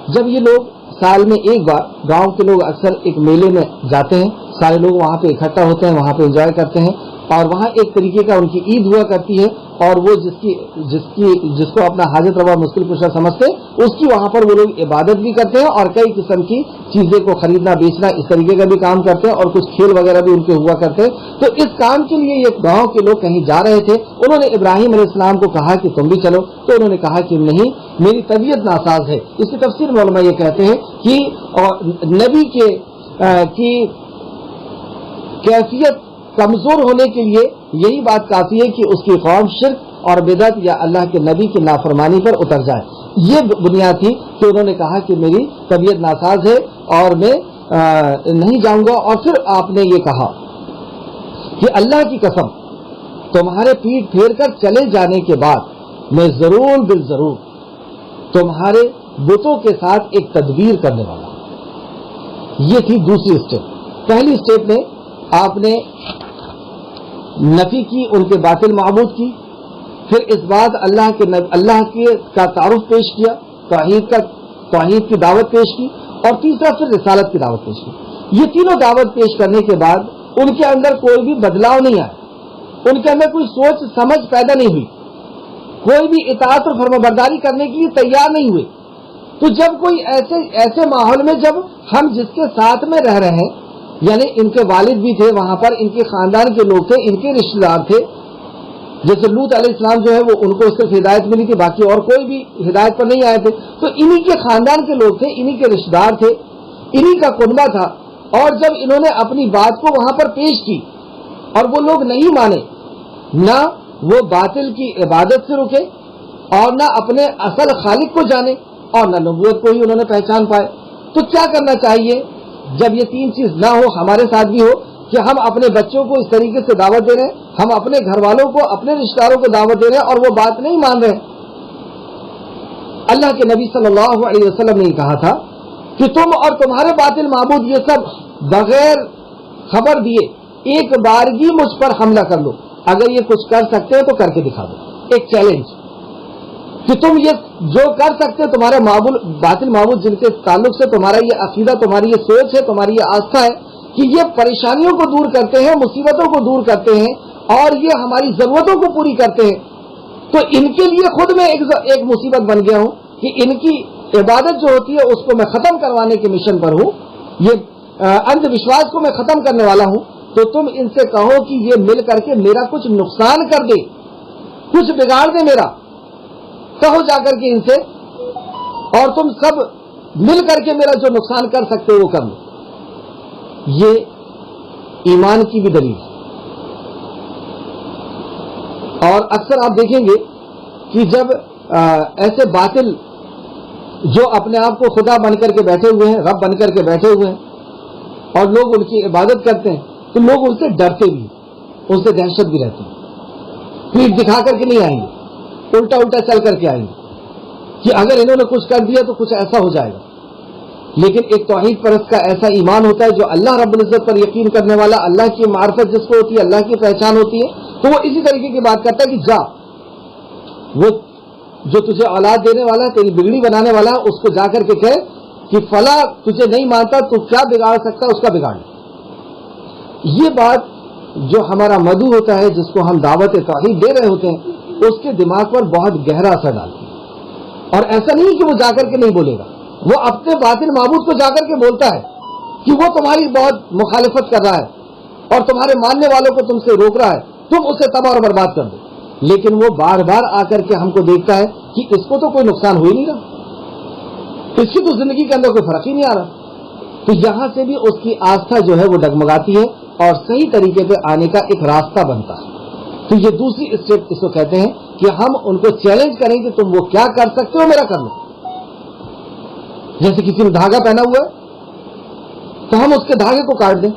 Speaker 1: جب یہ لوگ سال میں ایک بار, گاؤں کے لوگ اکثر ایک میلے میں جاتے ہیں, سارے لوگ وہاں پہ اکٹھا ہوتے ہیں, وہاں پہ انجوائے کرتے ہیں, اور وہاں ایک طریقے کا ان کی عید ہوا کرتی ہے, اور وہ جس کو اپنا حاجت روا مشکل کشا سمجھتے اس کی وہاں پر وہ لوگ عبادت بھی کرتے ہیں اور کئی قسم کی چیزیں کو خریدنا بیچنا اس طریقے کا بھی کام کرتے ہیں, اور کچھ کھیل وغیرہ بھی ان کے ہوا کرتے ہیں. تو اس کام کے لیے یہ گاؤں کے لوگ کہیں جا رہے تھے, انہوں نے ابراہیم علیہ السلام کو کہا کہ تم بھی چلو, تو انہوں نے کہا کہ نہیں, میری طبیعت ناساز ہے. اس کی تفسیر میں علماء یہ کہتے ہیں کہ نبی کی کیفیت کمزور ہونے کے لیے یہی بات کافی ہے کہ اس کی قوم شرک اور بدعت یا اللہ کے نبی کی نافرمانی پر اتر جائے. یہ بنیاد تھی کہ انہوں نے کہا کہ میری طبیعت ناساز ہے اور میں نہیں جاؤں گا. اور پھر آپ نے یہ کہا کہ اللہ کی قسم تمہارے پیٹ پھیر کر چلے جانے کے بعد میں ضرور بالضرور تمہارے بتوں کے ساتھ ایک تدبیر کرنے والا ہوں. یہ تھی دوسری اسٹیپ. پہلی اسٹیپ میں آپ نے نفی کی, ان کے باطل معبود کی, پھر اس بات اللہ کا تعارف پیش کیا, توحید کی دعوت پیش کی, اور تیسرا پھر رسالت کی دعوت پیش کی. یہ تینوں دعوت پیش کرنے کے بعد ان کے اندر کوئی بھی بدلاؤ نہیں آیا, ان کے اندر کوئی سوچ سمجھ پیدا نہیں ہوئی, کوئی بھی اطاعت اور فرمانبرداری کرنے کے لیے تیار نہیں ہوئے. تو جب کوئی ایسے ماحول میں جب ہم جس کے ساتھ میں رہ رہے ہیں, یعنی ان کے والد بھی تھے وہاں پر, ان کے خاندان کے لوگ تھے, ان کے رشتے دار تھے, جیسے لوط علیہ السلام جو ہے وہ ان کو صرف ہدایت ملی تھی, باقی اور کوئی بھی ہدایت پر نہیں آئے تھے, تو انہی کے خاندان کے لوگ تھے, انہی کے رشتے دار تھے, انہی کا کنبہ تھا. اور جب انہوں نے اپنی بات کو وہاں پر پیش کی اور وہ لوگ نہیں مانے, نہ وہ باطل کی عبادت سے رکے اور نہ اپنے اصل خالق کو جانے اور نہ نبوت کو ہی انہوں نے پہچان پائے, تو کیا کرنا چاہیے جب یہ تین چیز نہ ہو, ہمارے ساتھ بھی ہو کہ ہم اپنے بچوں کو اس طریقے سے دعوت دے رہے ہیں, ہم اپنے گھر والوں کو, اپنے رشتہ داروں کو دعوت دے رہے ہیں اور وہ بات نہیں مان رہے. اللہ کے نبی صلی اللہ علیہ وسلم نے کہا تھا کہ تم اور تمہارے باطل معبود یہ سب بغیر خبر دیے ایک بارگی مجھ پر حملہ کر لو، اگر یہ کچھ کر سکتے ہو تو کر کے دکھا دو. ایک چیلنج کہ تم یہ جو کر سکتے ہو، تمہارے باطل معبود جن کے تعلق سے تمہارا یہ عقیدہ، تمہاری یہ سوچ ہے، تمہاری یہ آستھا ہے کہ یہ پریشانیوں کو دور کرتے ہیں، مصیبتوں کو دور کرتے ہیں اور یہ ہماری ضرورتوں کو پوری کرتے ہیں، تو ان کے لیے خود میں ایک مصیبت بن گیا ہوں کہ ان کی عبادت جو ہوتی ہے اس کو میں ختم کروانے کے مشن پر ہوں، یہ اندھ وشواس کو میں ختم کرنے والا ہوں. تو تم ان سے کہو کہ یہ مل کر کے میرا کچھ نقصان کر دے، کچھ بگاڑ دے میرا، کہو جا کر کے ان سے، اور تم سب مل کر کے میرا جو نقصان کر سکتے وہ کر لو. یہ ایمان کی بھی دلیل ہے. اور اکثر آپ دیکھیں گے کہ جب ایسے باطل جو اپنے آپ کو خدا بن کر کے بیٹھے ہوئے ہیں، رب بن کر کے بیٹھے ہوئے ہیں اور لوگ ان کی عبادت کرتے ہیں، تو لوگ ان سے ڈرتے بھی، ان سے دہشت بھی رہتی ہے. پیٹھ دکھا کر کے نہیں آئیں گے، الٹا الٹا چل کر کے آئیں گے کہ اگر انہوں نے کچھ کر دیا تو کچھ ایسا ہو جائے گا. لیکن ایک توحید پرست کا ایسا ایمان ہوتا ہے جو اللہ رب العزت پر یقین کرنے والا، اللہ کی معرفت جس کو ہوتی ہے، اللہ کی پہچان ہوتی ہے، تو وہ اسی طریقے کی بات کرتا ہے کہ جا، وہ جو تجھے اولاد دینے والا ہے، تیری بگڑی بنانے والا ہے، اس کو جا کر کے کہے کہ فلاں تجھے نہیں مانتا تو کیا بگاڑ سکتا ہے، اس کا بگاڑ. یہ بات جو ہمارا مدعو ہوتا ہے، جس کو ہم دعوت توحید دے رہے ہوتے ہیں، اس کے دماغ پر بہت گہرا اثر ڈالتی ہے. اور ایسا نہیں کہ وہ جا کر کے نہیں بولے گا، وہ اپنے باطل معبود کو جا کر کے بولتا ہے کہ وہ تمہاری بہت مخالفت کر رہا ہے اور تمہارے ماننے والوں کو تم سے روک رہا ہے، تم اسے تباہ اور برباد کر دو. لیکن وہ بار بار آ کر کے ہم کو دیکھتا ہے کہ اس کو تو کوئی نقصان ہو ہی نہیں رہا، اس کی تو زندگی کے اندر کوئی فرق ہی نہیں آ رہا. تو یہاں سے بھی اس کی آستھا جو ہے وہ ڈگمگاتی ہے اور صحیح طریقے پہ آنے کا ایک راستہ بنتا ہے. تو یہ دوسری اسٹیپ اس کو کہتے ہیں کہ ہم ان کو چیلنج کریں کہ تم وہ کیا کر سکتے ہو میرا کر لو. جیسے کسی نے دھاگا پہنا ہوا ہے تو ہم اس کے دھاگے کو کاٹ دیں.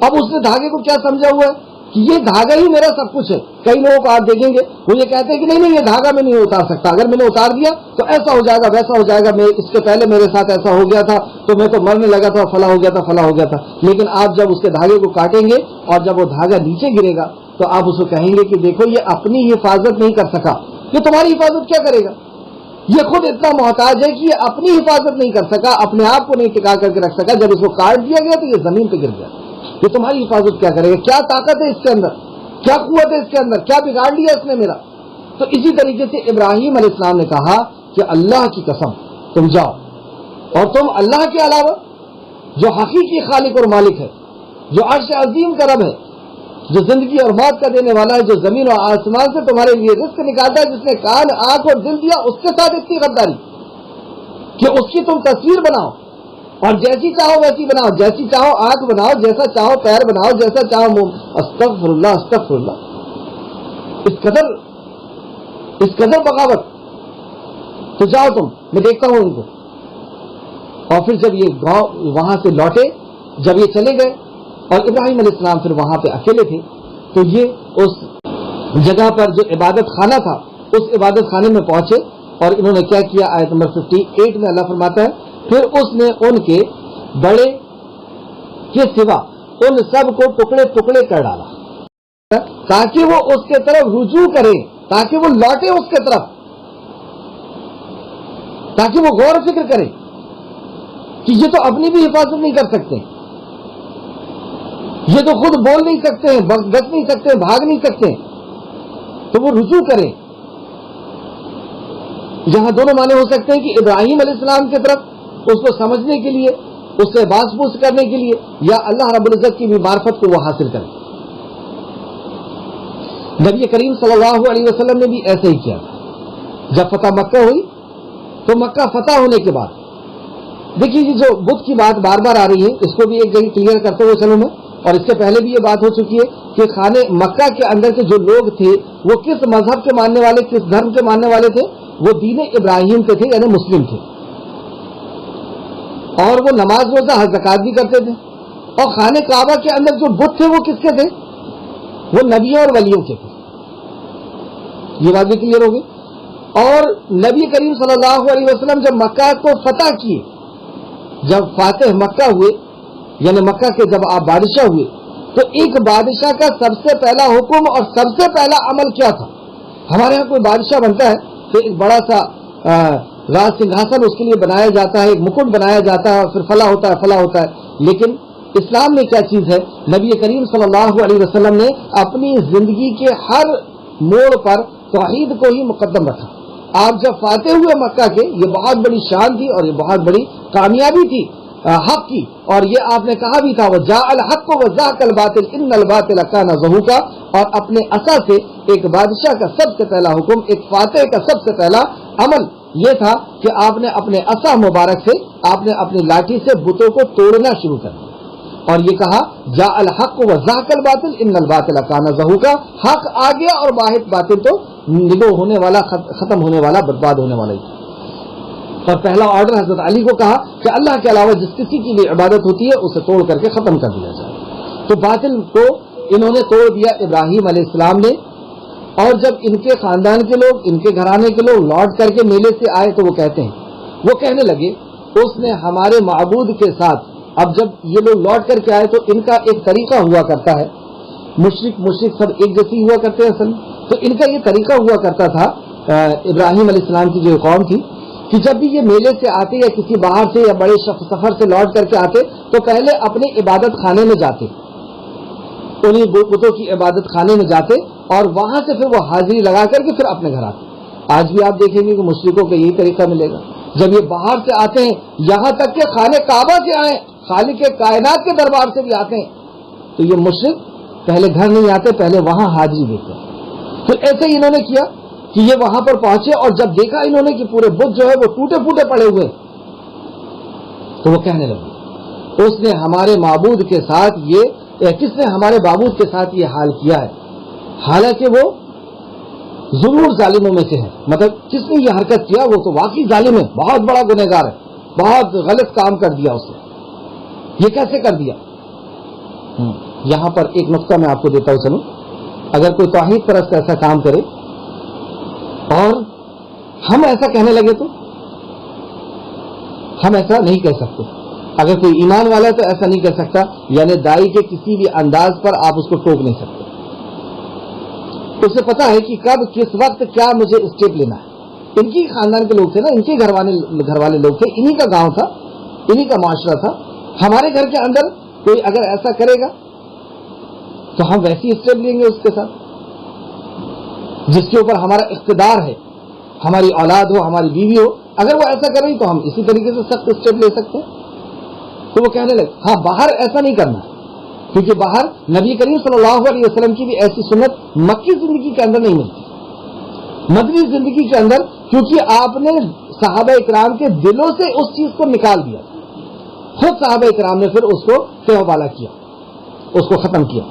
Speaker 1: اب اس نے دھاگے کو کیا سمجھا ہوا ہے کہ یہ دھاگا ہی میرا سب کچھ ہے. کئی لوگوں کو آپ دیکھیں گے وہ یہ کہتے ہیں کہ نہیں یہ دھاگا میں نہیں اتار سکتا، اگر میں نے اتار دیا تو ایسا ہو جائے گا، ویسا ہو جائے گا، میں اس کے پہلے میرے ساتھ ایسا ہو گیا تھا تو میں تو مرنے لگا تھا، فلاں ہو گیا تھا، فلاں ہو گیا تھا. لیکن آپ جب اس کے دھاگے کو کاٹیں گے اور جب وہ دھاگا نیچے گرے گا تو آپ اس کو کہیں گے کہ دیکھو یہ اپنی حفاظت نہیں کر سکا، یہ تمہاری حفاظت کیا کرے گا؟ یہ خود اتنا محتاج ہے کہ یہ اپنی حفاظت نہیں کر سکا، اپنے آپ کو نہیں ٹکا کر کے رکھ سکا. جب اس کو کاٹ دیا گیا تو یہ زمین پہ گر گیا. یہ تمہاری حفاظت کیا کرے گا؟ کیا طاقت ہے اس کے اندر، کیا قوت ہے اس کے اندر، کیا بگاڑ لیا اس نے میرا؟ تو اسی طریقے سے ابراہیم علیہ السلام نے کہا کہ اللہ کی قسم تم جاؤ اور تم اللہ کے علاوہ جو حقیقی خالق اور مالک ہے، جو عرش عظیم کا رب ہے، جو زندگی اور موت کا دینے والا ہے، جو زمین اور آسمان سے تمہارے لیے رزق نکالتا ہے، جس نے کان، آنکھ اور دل دیا، اس کے ساتھ اتنی غداری کہ اس کی تم تصویر بناؤ اور جیسی چاہو ویسی بناؤ، جیسی چاہو آنکھ بناؤ، جیسا چاہو پیر بناؤ، جیسا چاہو منہ. استغفر اللہ استغفر اللہ. اس قدر بغاوت. تو جاؤ تم، میں دیکھتا ہوں ان کو. اور پھر جب یہ گاؤں وہاں سے لوٹے، جب یہ چلے گئے اور ابراہیم علیہ السلام پھر وہاں پہ اکیلے تھے، تو یہ اس جگہ پر جو عبادت خانہ تھا اس عبادت خانے میں پہنچے اور انہوں نے کیا کیا؟ آیت نمبر 58 میں اللہ فرماتا ہے پھر اس نے ان کے بڑے کے سوا ان سب کو ٹکڑے ٹکڑے کر ڈالا تاکہ وہ اس کے طرف رجوع کریں، تاکہ وہ لوٹے اس کے طرف، تاکہ وہ غور و فکر کریں کہ یہ تو اپنی بھی حفاظت نہیں کر سکتے، یہ تو خود بول نہیں سکتے ہیں، بچ نہیں سکتے، بھاگ نہیں سکتے، تو وہ رجوع کریں. یہاں دونوں معنی ہو سکتے ہیں کہ ابراہیم علیہ السلام کی طرف اس کو سمجھنے کے لیے، اس سے باس پوس کرنے کے لیے، یا اللہ رب العزت کی بھی معرفت کو وہ حاصل کریں. نبی کریم صلی اللہ علیہ وسلم نے بھی ایسے ہی کیا. جب فتح مکہ ہوئی تو مکہ فتح ہونے کے بعد دیکھیے یہ جو بت کی بات بار بار آ رہی ہے، اس کو بھی ایک جگہ کلیئر کرتے ہوئے چلوں میں. اور اس سے پہلے بھی یہ بات ہو چکی ہے کہ خانے مکہ کے اندر کے جو لوگ تھے وہ کس مذہب کے ماننے والے، کس دھرم کے ماننے والے تھے؟ وہ دین ابراہیم کے تھے، یعنی مسلم تھے. اور وہ نماز روزہ حج زکات بھی کرتے تھے. اور خانے کعبہ کے اندر جو بت تھے وہ کس کے تھے؟ وہ نبیوں اور ولیوں کے تھے. یہ بات بھی کلیئر ہوگی. اور نبی کریم صلی اللہ علیہ وسلم جب مکہ کو فتح کیے، جب فاتح مکہ ہوئے، یعنی مکہ کے جب آپ بادشاہ ہوئے، تو ایک بادشاہ کا سب سے پہلا حکم اور سب سے پہلا عمل کیا تھا؟ ہمارے یہاں کوئی بادشاہ بنتا ہے تو ایک بڑا سا راج سنگھاسن اس کے لیے بنایا جاتا ہے، ایک مکٹ بنایا جاتا ہے، پھر فلاں ہوتا ہے فلاں ہوتا ہے. لیکن اسلام میں کیا چیز ہے؟ نبی کریم صلی اللہ علیہ وسلم نے اپنی زندگی کے ہر موڑ پر توحید کو ہی مقدم رکھا. آپ جب فاتح ہوئے مکہ کے، یہ بہت بڑی شان تھی اور یہ بہت بڑی کامیابی تھی حق کی، اور یہ آپ نے کہا بھی تھا وَجَاءَ الْحَقُّ وَزَهَقَ الْبَاطِلُ إِنَّ الْبَاطِلَ كَانَ زَهُوقًا. اور اپنے عصا سے ایک بادشاہ کا سب سے پہلا حکم، ایک فاتح کا سب سے پہلا عمل یہ تھا کہ آپ نے اپنے عصا مبارک سے، آپ نے اپنی لاٹھی سے بتوں کو توڑنا شروع کر دیا اور یہ کہا جاء الحق وزهق الباطل ان الباطل كان زهوقا. حق آ گیا اور واحد باطل تو نگو ہونے والا، ختم ہونے والا، برباد ہونے والا ہی. اور پہلا آرڈر حضرت علی کو کہا کہ اللہ کے علاوہ جس کسی کی بھی عبادت ہوتی ہے اسے توڑ کر کے ختم کر دیا جائے. تو باطل کو انہوں نے توڑ دیا ابراہیم علیہ السلام نے. اور جب ان کے خاندان کے لوگ، ان کے گھرانے کے لوگ لوٹ کر کے میلے سے آئے تو وہ کہنے لگے اس نے ہمارے معبود کے ساتھ، اب جب یہ لوگ لوٹ کر کے آئے تو ان کا ایک طریقہ ہوا کرتا ہے، مشرک سب ایک جیسی ہوا کرتے ہیں اصل. تو ان کا یہ طریقہ ہوا کرتا تھا ابراہیم علیہ السلام کی جو قوم تھی کہ جب بھی یہ میلے سے آتے یا کسی باہر سے یا بڑے سفر سے لوٹ کر کے آتے تو پہلے اپنے عبادت خانے میں جاتے، انہیں بتوں کی عبادت خانے میں جاتے اور وہاں سے پھر وہ حاضری لگا کر کے پھر اپنے گھر آتے. آج بھی آپ دیکھیں گے کہ مشرکوں کا یہی طریقہ ملے گا. جب یہ باہر سے آتے ہیں، یہاں تک کہ خانے کعبہ سے آئیں، خالق کائنات کے دربار سے بھی آتے ہیں، تو یہ مشرک پہلے گھر نہیں آتے، پہلے وہاں حاضری دیتے. تو ایسے ہی انہوں نے کیا کہ یہ وہاں پر پہنچے اور جب دیکھا انہوں نے کہ پورے بت جو ہے وہ ٹوٹے پھوٹے پڑے ہوئے، تو وہ کہنے لگے اس نے ہمارے معبود کے ساتھ کس نے ہمارے معبود کے ساتھ یہ حال کیا ہے، حالانکہ وہ ضرور ظالموں میں سے ہے. مطلب جس نے یہ حرکت کیا وہ تو واقعی ظالم ہے، بہت بڑا گنہگار ہے، بہت غلط کام کر دیا اس نے. یہ کیسے کر دیا؟ یہاں پر ایک نقطہ میں آپ کو دیتا ہوں. چلو، اگر کوئی توحید پرست ایسا کام کرے اور ہم ایسا کہنے لگے تو ہم ایسا نہیں کہہ سکتے. اگر کوئی ایمان والا ہے تو ایسا نہیں کہہ سکتا، یعنی دائی کے کسی بھی انداز پر آپ اس کو ٹوک نہیں سکتے. اسے پتا ہے کہ کب کس وقت کیا مجھے اسٹیپ لینا ہے. ان کی خاندان کے لوگ تھے نا، ان کے گھر والے لوگ تھے، انہی کا گاؤں تھا، انہی کا معاشرہ تھا. ہمارے گھر کے اندر کوئی اگر ایسا کرے گا تو ہم ویسی اسٹیپ لیں گے اس کے ساتھ جس کے اوپر ہمارا اقتدار ہے، ہماری اولاد ہو، ہماری بیوی ہو. اگر وہ ایسا کرے تو ہم اسی طریقے سے سخت اسٹیپ لے سکتے ہیں. تو وہ کہنے لگے ہاں باہر ایسا نہیں کرنا، کیونکہ باہر نبی کریم صلی اللہ علیہ وسلم کی بھی ایسی سنت مکی زندگی کے اندر نہیں ملتی. مدنی زندگی کے اندر کیونکہ آپ نے صحابہ اکرام کے دلوں سے اس چیز کو نکال دیا، خود صحابہ اکرام نے پھر اس کو تہو بالا کیا، اس کو ختم کیا.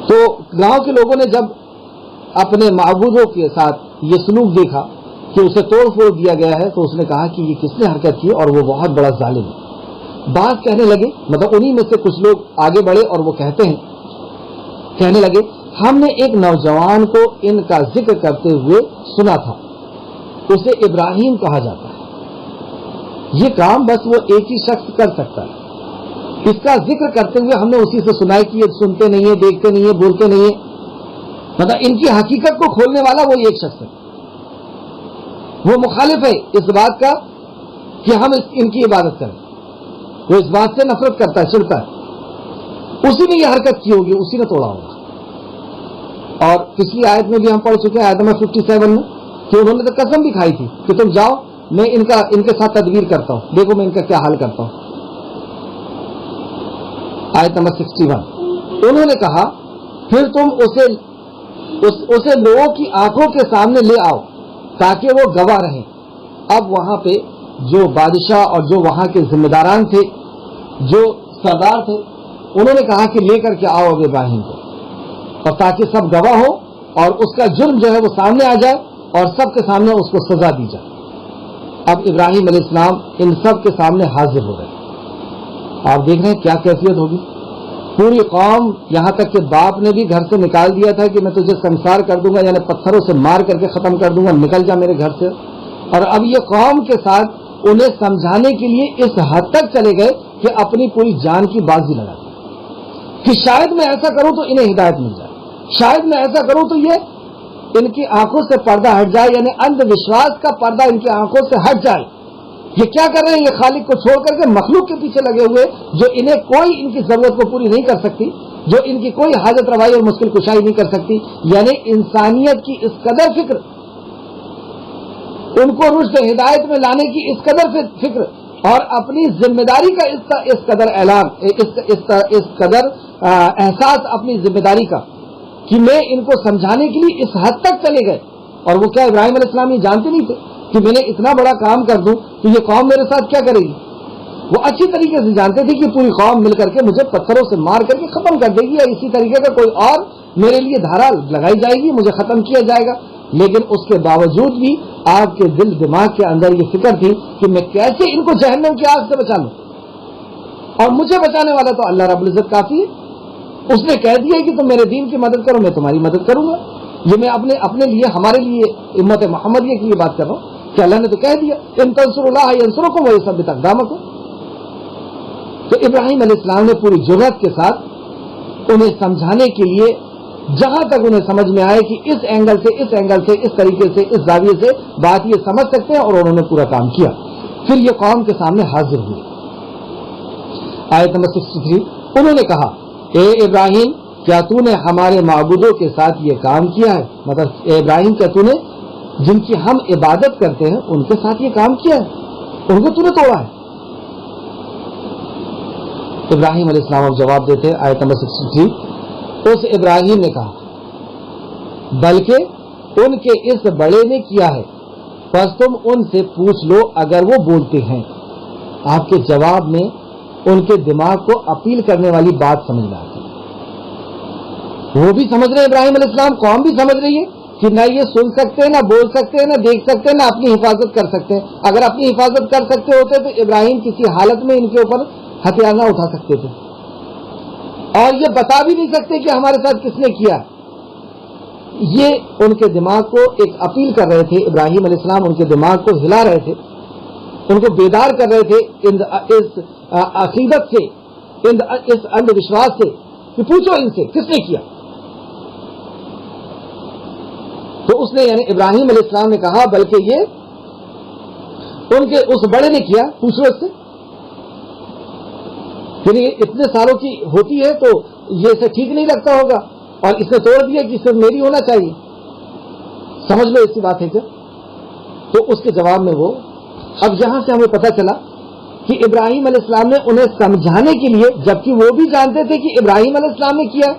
Speaker 1: تو گاؤں کے لوگوں نے جب اپنے معبودوں کے ساتھ یہ سلوک دیکھا کہ اسے توڑ پھوڑ دیا گیا ہے تو اس نے کہا کہ یہ کس نے حرکت کی اور وہ بہت بڑا ظالم ہے. بات کہنے لگے، مطلب انہی میں سے کچھ لوگ آگے بڑھے اور وہ کہنے لگے ہم نے ایک نوجوان کو ان کا ذکر کرتے ہوئے سنا تھا، اسے ابراہیم کہا جاتا ہے. یہ کام بس وہ ایک ہی شخص کر سکتا ہے. اس کا ذکر کرتے ہوئے ہم نے اسی سے سنا ہے کہ یہ سنتے نہیں ہیں، دیکھتے نہیں ہیں، بولتے نہیں ہیں. مطلب ان کی حقیقت کو کھولنے والا وہ ایک شخص ہے. وہ مخالف ہے اس بات کا کہ ہم ان کی عبادت کریں. وہ اس بات سے نفرت کرتا ہے، چڑھتا ہے. اسی نے یہ حرکت کی ہوگی، اسی نے توڑا ہوگا. اور پچھلی آیت میں بھی ہم پڑھ چکے ہیں، آیت نمبر 57 میں، کہ انہوں نے تو قسم بھی کھائی تھی کہ تم جاؤ میں ان کے ساتھ تدبیر کرتا ہوں، دیکھو میں ان کا کیا حال کرتا ہوں. آیت نمبر 61 انہوں نے کہا پھر تم اسے لوگوں کی آنکھوں کے سامنے لے آؤ تاکہ وہ گواہ رہیں. اب وہاں پہ جو بادشاہ اور جو وہاں کے ذمہ داران تھے، جو سردار تھے، انہوں نے کہا کہ لے کر کے آؤ اب ابراہیم کو، اور تاکہ سب گواہ ہو اور اس کا جرم جو ہے وہ سامنے آ جائے اور سب کے سامنے اس کو سزا دی جائے. اب ابراہیم علیہ السلام ان سب کے سامنے حاضر ہو گئے. آپ دیکھ رہے ہیں کیا کیفیت ہوگی. پوری قوم، یہاں تک کہ باپ نے بھی گھر سے نکال دیا تھا کہ میں تجھے سنسار کر دوں گا، یعنی پتھروں سے مار کر کے ختم کر دوں گا، نکل جا میرے گھر سے. اور اب یہ قوم کے ساتھ انہیں سمجھانے کے لیے اس حد تک چلے گئے کہ اپنی پوری جان کی بازی لگا دی کہ شاید میں ایسا کروں تو انہیں ہدایت مل جائے, شاید میں ایسا کروں تو یہ ان کی آنکھوں سے پردہ ہٹ جائے, یعنی اندھ وشواس کا پردہ ان کی آنکھوں سے ہٹ جائے. یہ کیا کر رہے ہیں؟ یہ خالق کو چھوڑ کر کے مخلوق کے پیچھے لگے ہوئے, جو انہیں کوئی ان کی ضرورت کو پوری نہیں کر سکتی, جو ان کی کوئی حاجت روائی اور مشکل کشائی نہیں کر سکتی. یعنی انسانیت کی اس قدر فکر, ان کو رشد ہدایت میں لانے کی اس قدر فکر, اور اپنی ذمہ داری کا اس قدر اعلان, اس قدر احساس اپنی ذمہ داری کا کہ میں ان کو سمجھانے کے لیے اس حد تک چلے گئے. اور وہ کیا ابراہیم علیہ السلام یہ جانتے نہیں تھے کہ میں نے اتنا بڑا کام کر دوں تو یہ قوم میرے ساتھ کیا کرے گی؟ وہ اچھی طریقے سے جانتے تھے کہ پوری قوم مل کر کے مجھے پتھروں سے مار کر کے ختم کر دے گی, یا اسی طریقے کا کوئی اور میرے لیے دھارا لگائی جائے گی, مجھے ختم کیا جائے گا. لیکن اس کے باوجود بھی آپ کے دل دماغ کے اندر یہ فکر تھی کہ میں کیسے ان کو جہنم کی آگ سے بچا لوں, اور مجھے بچانے والا تو اللہ رب العزت کافی ہے. اس نے کہہ دیا کہ تم میرے دین کی مدد کرو, میں تمہاری مدد کروں گا. یہ میں اپنے لیے, ہمارے لیے, امت محمدیہ کے لیے بات کر رہا ہوں کہ اللہ نے تو کہہ دیا ان تنصروا اللہ ینصرکم ویثبت اقدامکم. تو ابراہیم علیہ السلام نے پوری جرأت کے ساتھ انہیں سمجھانے کے لیے, جہاں تک انہیں سمجھ میں آئے کہ اس اینگل سے, اس طریقے سے, اس زاویے سے بات یہ سمجھ سکتے ہیں, اور انہوں نے پورا کام کیا. پھر یہ قوم کے سامنے حاضر ہوئے. آیت نمبر 63, انہوں نے کہا اے ابراہیم کیا تو نے ہمارے معبودوں کے ساتھ یہ کام کیا ہے؟ مطلب اے ابراہیم کیا تو نے جن کی ہم عبادت کرتے ہیں ان کے ساتھ یہ کام کیا ہے, ان کو تو نے توڑا ہے؟ ابراہیم علیہ السلام اب جواب دیتے, آیت نمبر 63, اس ابراہیم نے کہا بلکہ ان کے اس بڑے نے کیا ہے, بس تم ان سے پوچھ لو اگر وہ بولتے ہیں. آپ کے جواب میں ان کے دماغ کو اپیل کرنے والی بات سمجھ میں آتی ہے. وہ بھی سمجھ رہے ہیں ابراہیم علیہ السلام, قوم بھی سمجھ رہی ہے کہ نہ یہ سن سکتے ہیں, نہ بول سکتے ہیں, نہ دیکھ سکتے ہیں, نہ اپنی حفاظت کر سکتے ہیں. اگر اپنی حفاظت کر سکتے ہوتے تو ابراہیم کسی حالت میں ان کے اوپر ہتھیار نہ اٹھا سکتے تھے, اور یہ بتا بھی نہیں سکتے کہ ہمارے ساتھ کس نے کیا. یہ ان کے دماغ کو ایک اپیل کر رہے تھے. ابراہیم علیہ السلام ان کے دماغ کو ہلا رہے تھے, ان کو بیدار کر رہے تھے اس عقیدت سے, اس اندھ وشواس سے کہ پوچھو ان سے کس نے کیا. تو اس نے یعنی ابراہیم علیہ السلام نے کہا بلکہ یہ ان کے اس بڑے نے کیا, پوچھو اس سے. یعنی اتنے سالوں کی ہوتی ہے تو یہ اسے ٹھیک نہیں لگتا ہوگا, اور اس نے توڑ دیا کہ صرف میری ہونا چاہیے. سمجھ لو اس کی بات ہے کیا. تو اس کے جواب میں وہ, اب یہاں سے ہمیں پتہ چلا کہ ابراہیم علیہ السلام نے انہیں سمجھانے کے لیے, جبکہ وہ بھی جانتے تھے کہ ابراہیم علیہ السلام نے کیا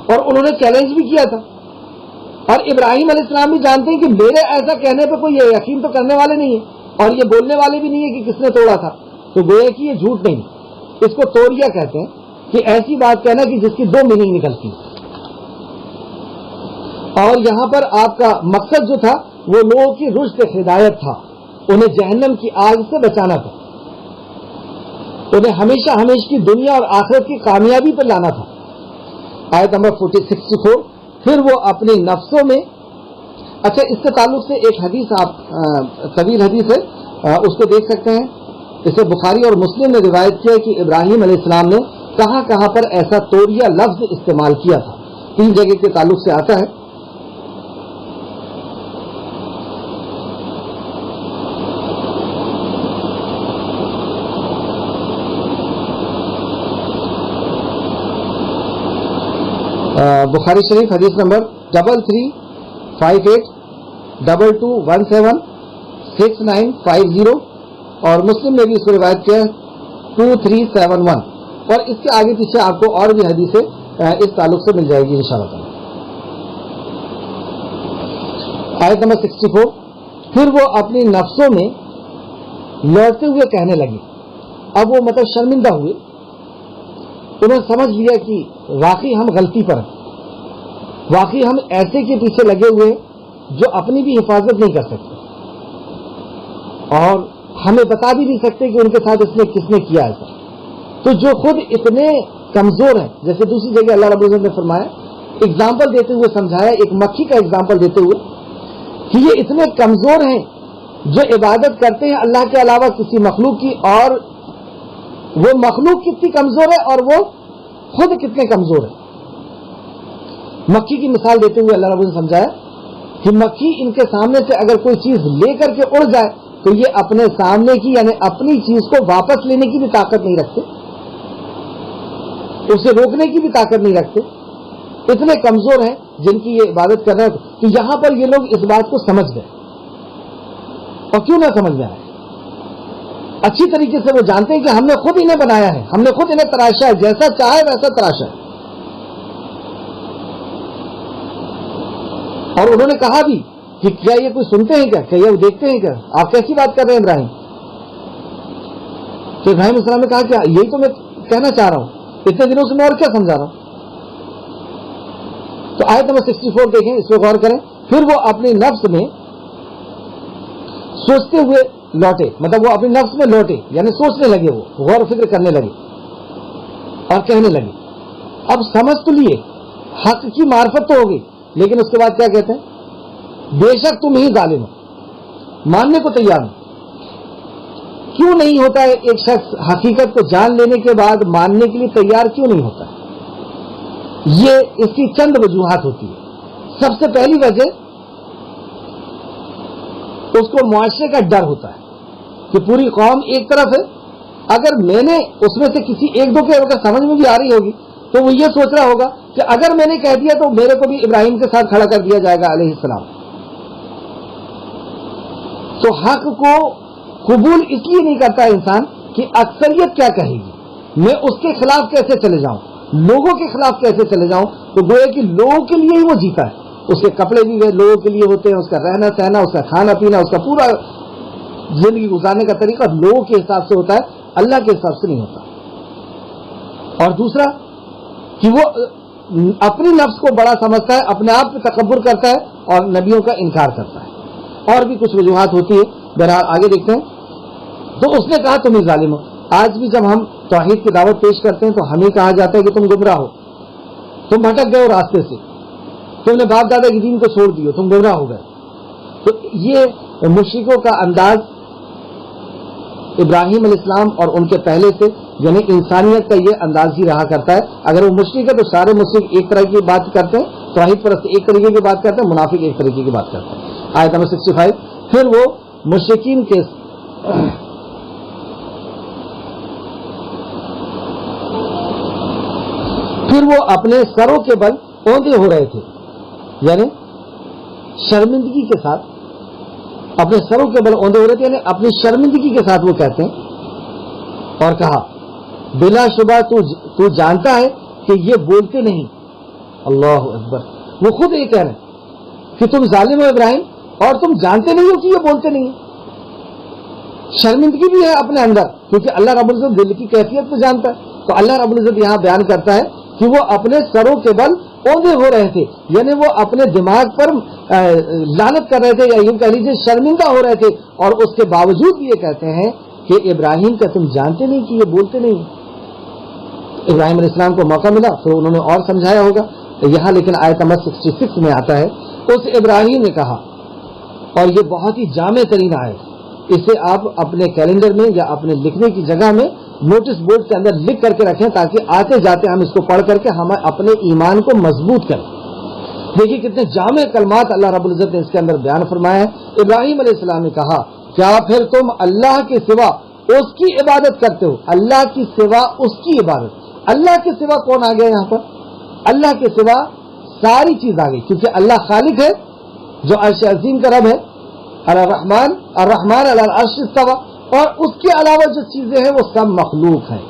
Speaker 1: اور انہوں نے چیلنج بھی کیا تھا, اور ابراہیم علیہ السلام بھی جانتے ہیں کہ میرے ایسا کہنے پہ کوئی یقین تو کرنے والے نہیں ہے اور یہ بولنے والے بھی نہیں ہے کہ کس نے توڑا تھا. تو گویا کہ یہ جھوٹ نہیں, اس کو توڑیا کہتے ہیں کہ ایسی بات کہنا کہ جس کی دو میننگ نکلتی. اور یہاں پر آپ کا مقصد جو تھا وہ لوگوں کی رشد ہدایت تھا, انہیں جہنم کی آگ سے بچانا تھا, انہیں ہمیشہ کی دنیا اور آخرت کی کامیابی پر لانا تھا. آیت نمبر 64, پھر وہ اپنے نفسوں میں, اچھا اس کے تعلق سے ایک حدیث, آپ طویل حدیث ہے, اس کو دیکھ سکتے ہیں. اسے بخاری اور مسلم نے روایت کیا کہ ابراہیم علیہ السلام نے کہاں کہاں پر ایسا توڑیا لفظ استعمال کیا تھا. 3 جگہ کے تعلق سے آتا ہے. بخاری شریف حدیث نمبر 3358 2217 6950, اور مسلم نے بھی اس کو روایت کیا ہے 2371, اور اس کے آگے پیچھے آپ کو اور بھی حدیثیں اس تعلق سے مل جائے گی انشاءاللہ. آیت نمبر 64, پھر وہ اپنی نفسوں میں لڑتے ہوئے کہنے لگے. اب وہ مطلب شرمندہ ہوئے, انہوں نے سمجھ لیا کہ واقعی ہم غلطی پر ہیں, واقعی ہم ایسے کے پیچھے لگے ہوئے جو اپنی بھی حفاظت نہیں کر سکتے, اور ہمیں بتا بھی نہیں سکتے کہ ان کے ساتھ اس نے کس نے کیا ایسا. تو جو خود اتنے کمزور ہیں, جیسے دوسری جگہ اللہ رب العزت نے فرمایا, اگزامپل دیتے ہوئے سمجھایا, ایک مکھی کا اگزامپل دیتے ہوئے کہ یہ اتنے کمزور ہیں جو عبادت کرتے ہیں اللہ کے علاوہ کسی مخلوق کی, اور وہ مخلوق کتنی کمزور ہے اور وہ خود کتنے کمزور ہے. مکھی کی مثال دیتے ہوئے اللہ رب نے سمجھایا کہ مکھی ان کے سامنے سے اگر کوئی چیز لے کر کے اڑ جائے تو یہ اپنے سامنے کی یعنی اپنی چیز کو واپس لینے کی بھی طاقت نہیں رکھتے, اسے روکنے کی بھی طاقت نہیں رکھتے. اتنے کمزور ہیں جن کی یہ عبادت کر رہے ہیں. تو یہاں پر یہ لوگ اس بات کو سمجھ گئے, اور کیوں نہ سمجھ میں آئے, اچھی طریقے سے وہ جانتے ہیں کہ ہم نے خود انہیں بنایا ہے, ہم نے خود انہیں تراشا ہے, جیسا چاہے ویسا تراشا ہے. اور انہوں نے کہا بھی کہ کیا یہ کوئی سنتے ہیں کیا یہ دیکھتے ہیں کیا, آپ کیسی بات کر رہے ہیں ابراہیم. تو ابراہیم علیہ السلام نے کہا کہ یہی تو میں کہنا چاہ رہا ہوں, اتنے دنوں سے میں اور کیا سمجھا رہا ہوں. تو آیت نمبر 64 دیکھیں, اس پہ غور کریں. پھر وہ اپنے نفس میں سوچتے ہوئے لوٹے, مطلب وہ اپنے نفس میں لوٹے یعنی سوچنے لگے, وہ غور و فکر کرنے لگے اور کہنے لگے. اب سمجھ تو لیے, حق کی معرفت تو ہوگی, لیکن اس کے بعد کیا کہتے ہیں, بے شک تم ہی ظالم ہو, ماننے کو تیار ہو. کیوں نہیں ہوتا ہے ایک شخص حقیقت کو جان لینے کے بعد ماننے کے لیے تیار کیوں نہیں ہوتا ہے؟ یہ اس کی چند وجوہات ہوتی ہے. سب سے پہلی وجہ اس کو معاشرے کا ڈر ہوتا ہے کہ پوری قوم ایک طرف ہے, اگر میں نے اس میں سے کسی ایک دو کے اگر سمجھ میں بھی آ رہی ہوگی تو وہ یہ سوچ رہا ہوگا کہ اگر میں نے کہہ دیا تو میرے کو بھی ابراہیم کے ساتھ کھڑا کر دیا جائے گا علیہ السلام. تو حق کو قبول اس لیے نہیں کرتا انسان کہ اکثریت کیا کہے گی, میں اس کے خلاف کیسے چلے جاؤں, لوگوں کے خلاف کیسے چلے جاؤں. تو گویا کہ لوگوں کے لیے ہی وہ جیتا ہے, اس کے کپڑے بھی لوگوں کے لیے ہوتے ہیں, اس کا رہنا سہنا, اس کا کھانا پینا, اس کا پورا زندگی گزارنے کا طریقہ لوگوں کے حساب سے ہوتا ہے, اللہ کے حساب سے نہیں ہوتا. اور دوسرا کہ وہ اپنی نفس کو بڑا سمجھتا ہے, اپنے آپ پہ تکبر کرتا ہے اور نبیوں کا انکار کرتا ہے. اور بھی کچھ وجوہات ہوتی ہے, بہرحال آگے دیکھتے ہیں. تو اس نے کہا تم ہی ظالم ہو. آج بھی جب ہم توحید کی دعوت پیش کرتے ہیں تو ہمیں کہا جاتا ہے کہ تم گمراہ ہو, تم بھٹک گئے ہو راستے سے, تم نے باپ دادا کی دین کو چھوڑ دیو, تم گمراہ ہو گئے. تو یہ مشرکوں کا انداز ابراہیم علیہ السلام اور ان کے پہلے سے یعنی انسانیت کا یہ انداز ہی رہا کرتا ہے. اگر وہ مشرک ہے تو سارے مشرک ایک طرح کی بات کرتے ہیں, توحید پرست ایک طریقے کی بات کرتے ہیں, منافق ایک طریقے کی بات کرتے ہیں. آیت نمبر 65. پھر وہ مشرکین کے اپنے سروں کے بل اوندے ہو رہے تھے, یعنی شرمندگی کے ساتھ اپنے سروں کے بل اوندے ہو رہے تھے, یعنی اپنی شرمندگی کے ساتھ وہ کہتے ہیں. اور کہا بلا شبہ تو جانتا ہے کہ یہ بولتے نہیں. اللہ اکبر, وہ خود یہ کہہ رہے ہیں کہ تم ظالم ہو ابراہیم, اور تم جانتے نہیں ہو کہ یہ بولتے نہیں. شرمندگی بھی ہے اپنے اندر, کیونکہ اللہ رب العزت دل کی کیفیت کو جانتا ہے. تو اللہ رب العزت یہاں بیان کرتا ہے کہ وہ اپنے سروں کے بل اوندے ہو رہے تھے, یعنی وہ اپنے دماغ پر لعنت کر رہے تھے, یا یوں کہہ لیجیے شرمندہ ہو رہے تھے. اور اس کے باوجود بھی یہ کہتے ہیں کہ ابراہیم کا تم جانتے نہیں کہ یہ بولتے نہیں. ابراہیم علیہ السلام کو موقع ملا تو انہوں نے اور سمجھایا ہوگا. یہاں لیکن آیت نمبر 66 میں آتا ہے, اس ابراہیم نے کہا, اور یہ بہت ہی جامع ترین آیت, اسے آپ اپنے کیلنڈر میں یا اپنے لکھنے کی جگہ میں نوٹس بورڈ کے اندر لکھ کر کے رکھیں, تاکہ آتے جاتے ہم اس کو پڑھ کر کے ہم اپنے ایمان کو مضبوط کریں. دیکھیے کتنے جامع کلمات اللہ رب العزت نے اس کے اندر بیان فرمایا ہے. ابراہیم علیہ السلام نے کہا کیا پھر تم اللہ کے سوا اس کی عبادت کرتے ہو. اللہ کی سوا اس کی عبادت, اللہ کے سوا کون آ گیا یہاں پر؟ اللہ کے سوا ساری چیز آ گئی, کیونکہ اللہ خالق ہے جو عرش عظیم کا رب ہے, الرحمن علی العرش استوى, اور اس کے علاوہ جو چیزیں ہیں وہ سب مخلوق ہیں.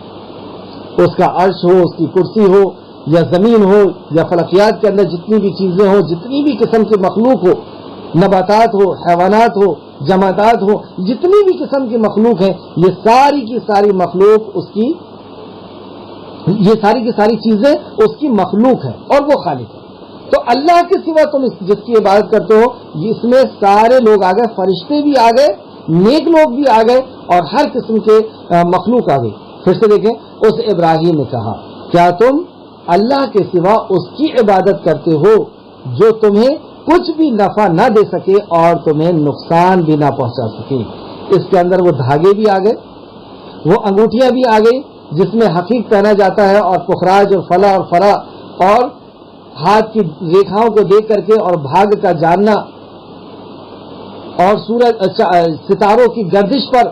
Speaker 1: اس کا عرش ہو, اس کی کرسی ہو, یا زمین ہو, یا فلکیات کے اندر جتنی بھی چیزیں ہوں, جتنی بھی قسم کی مخلوق ہو, نباتات ہو, حیوانات ہو, جمادات ہو, جتنی بھی قسم کی مخلوق ہیں, یہ ساری کی ساری مخلوق اس کی, یہ ساری کی ساری چیزیں اس کی مخلوق ہیں اور وہ خالق ہے. تو اللہ کے سوا تم جس کی عبادت کرتے ہو, اس میں سارے لوگ آ گئے, فرشتے بھی آ گئے, نیک لوگ بھی آ گئے, اور ہر قسم کے مخلوق آ گئی. پھر سے دیکھیں, اس ابراہیم نے کہا کیا تم اللہ کے سوا اس کی عبادت کرتے ہو جو تمہیں کچھ بھی نفع نہ دے سکے اور تمہیں نقصان بھی نہ پہنچا سکے. اس کے اندر وہ دھاگے بھی آ گئے, وہ انگوٹھیاں بھی آ گئی, جس میں حقیق پہنا جاتا ہے اور پخراج اور فلا اور فرا اور ہاتھ کی ریکھاؤں کو دیکھ کر کے اور بھاگ کا جاننا اور سورج ستاروں کی گردش پر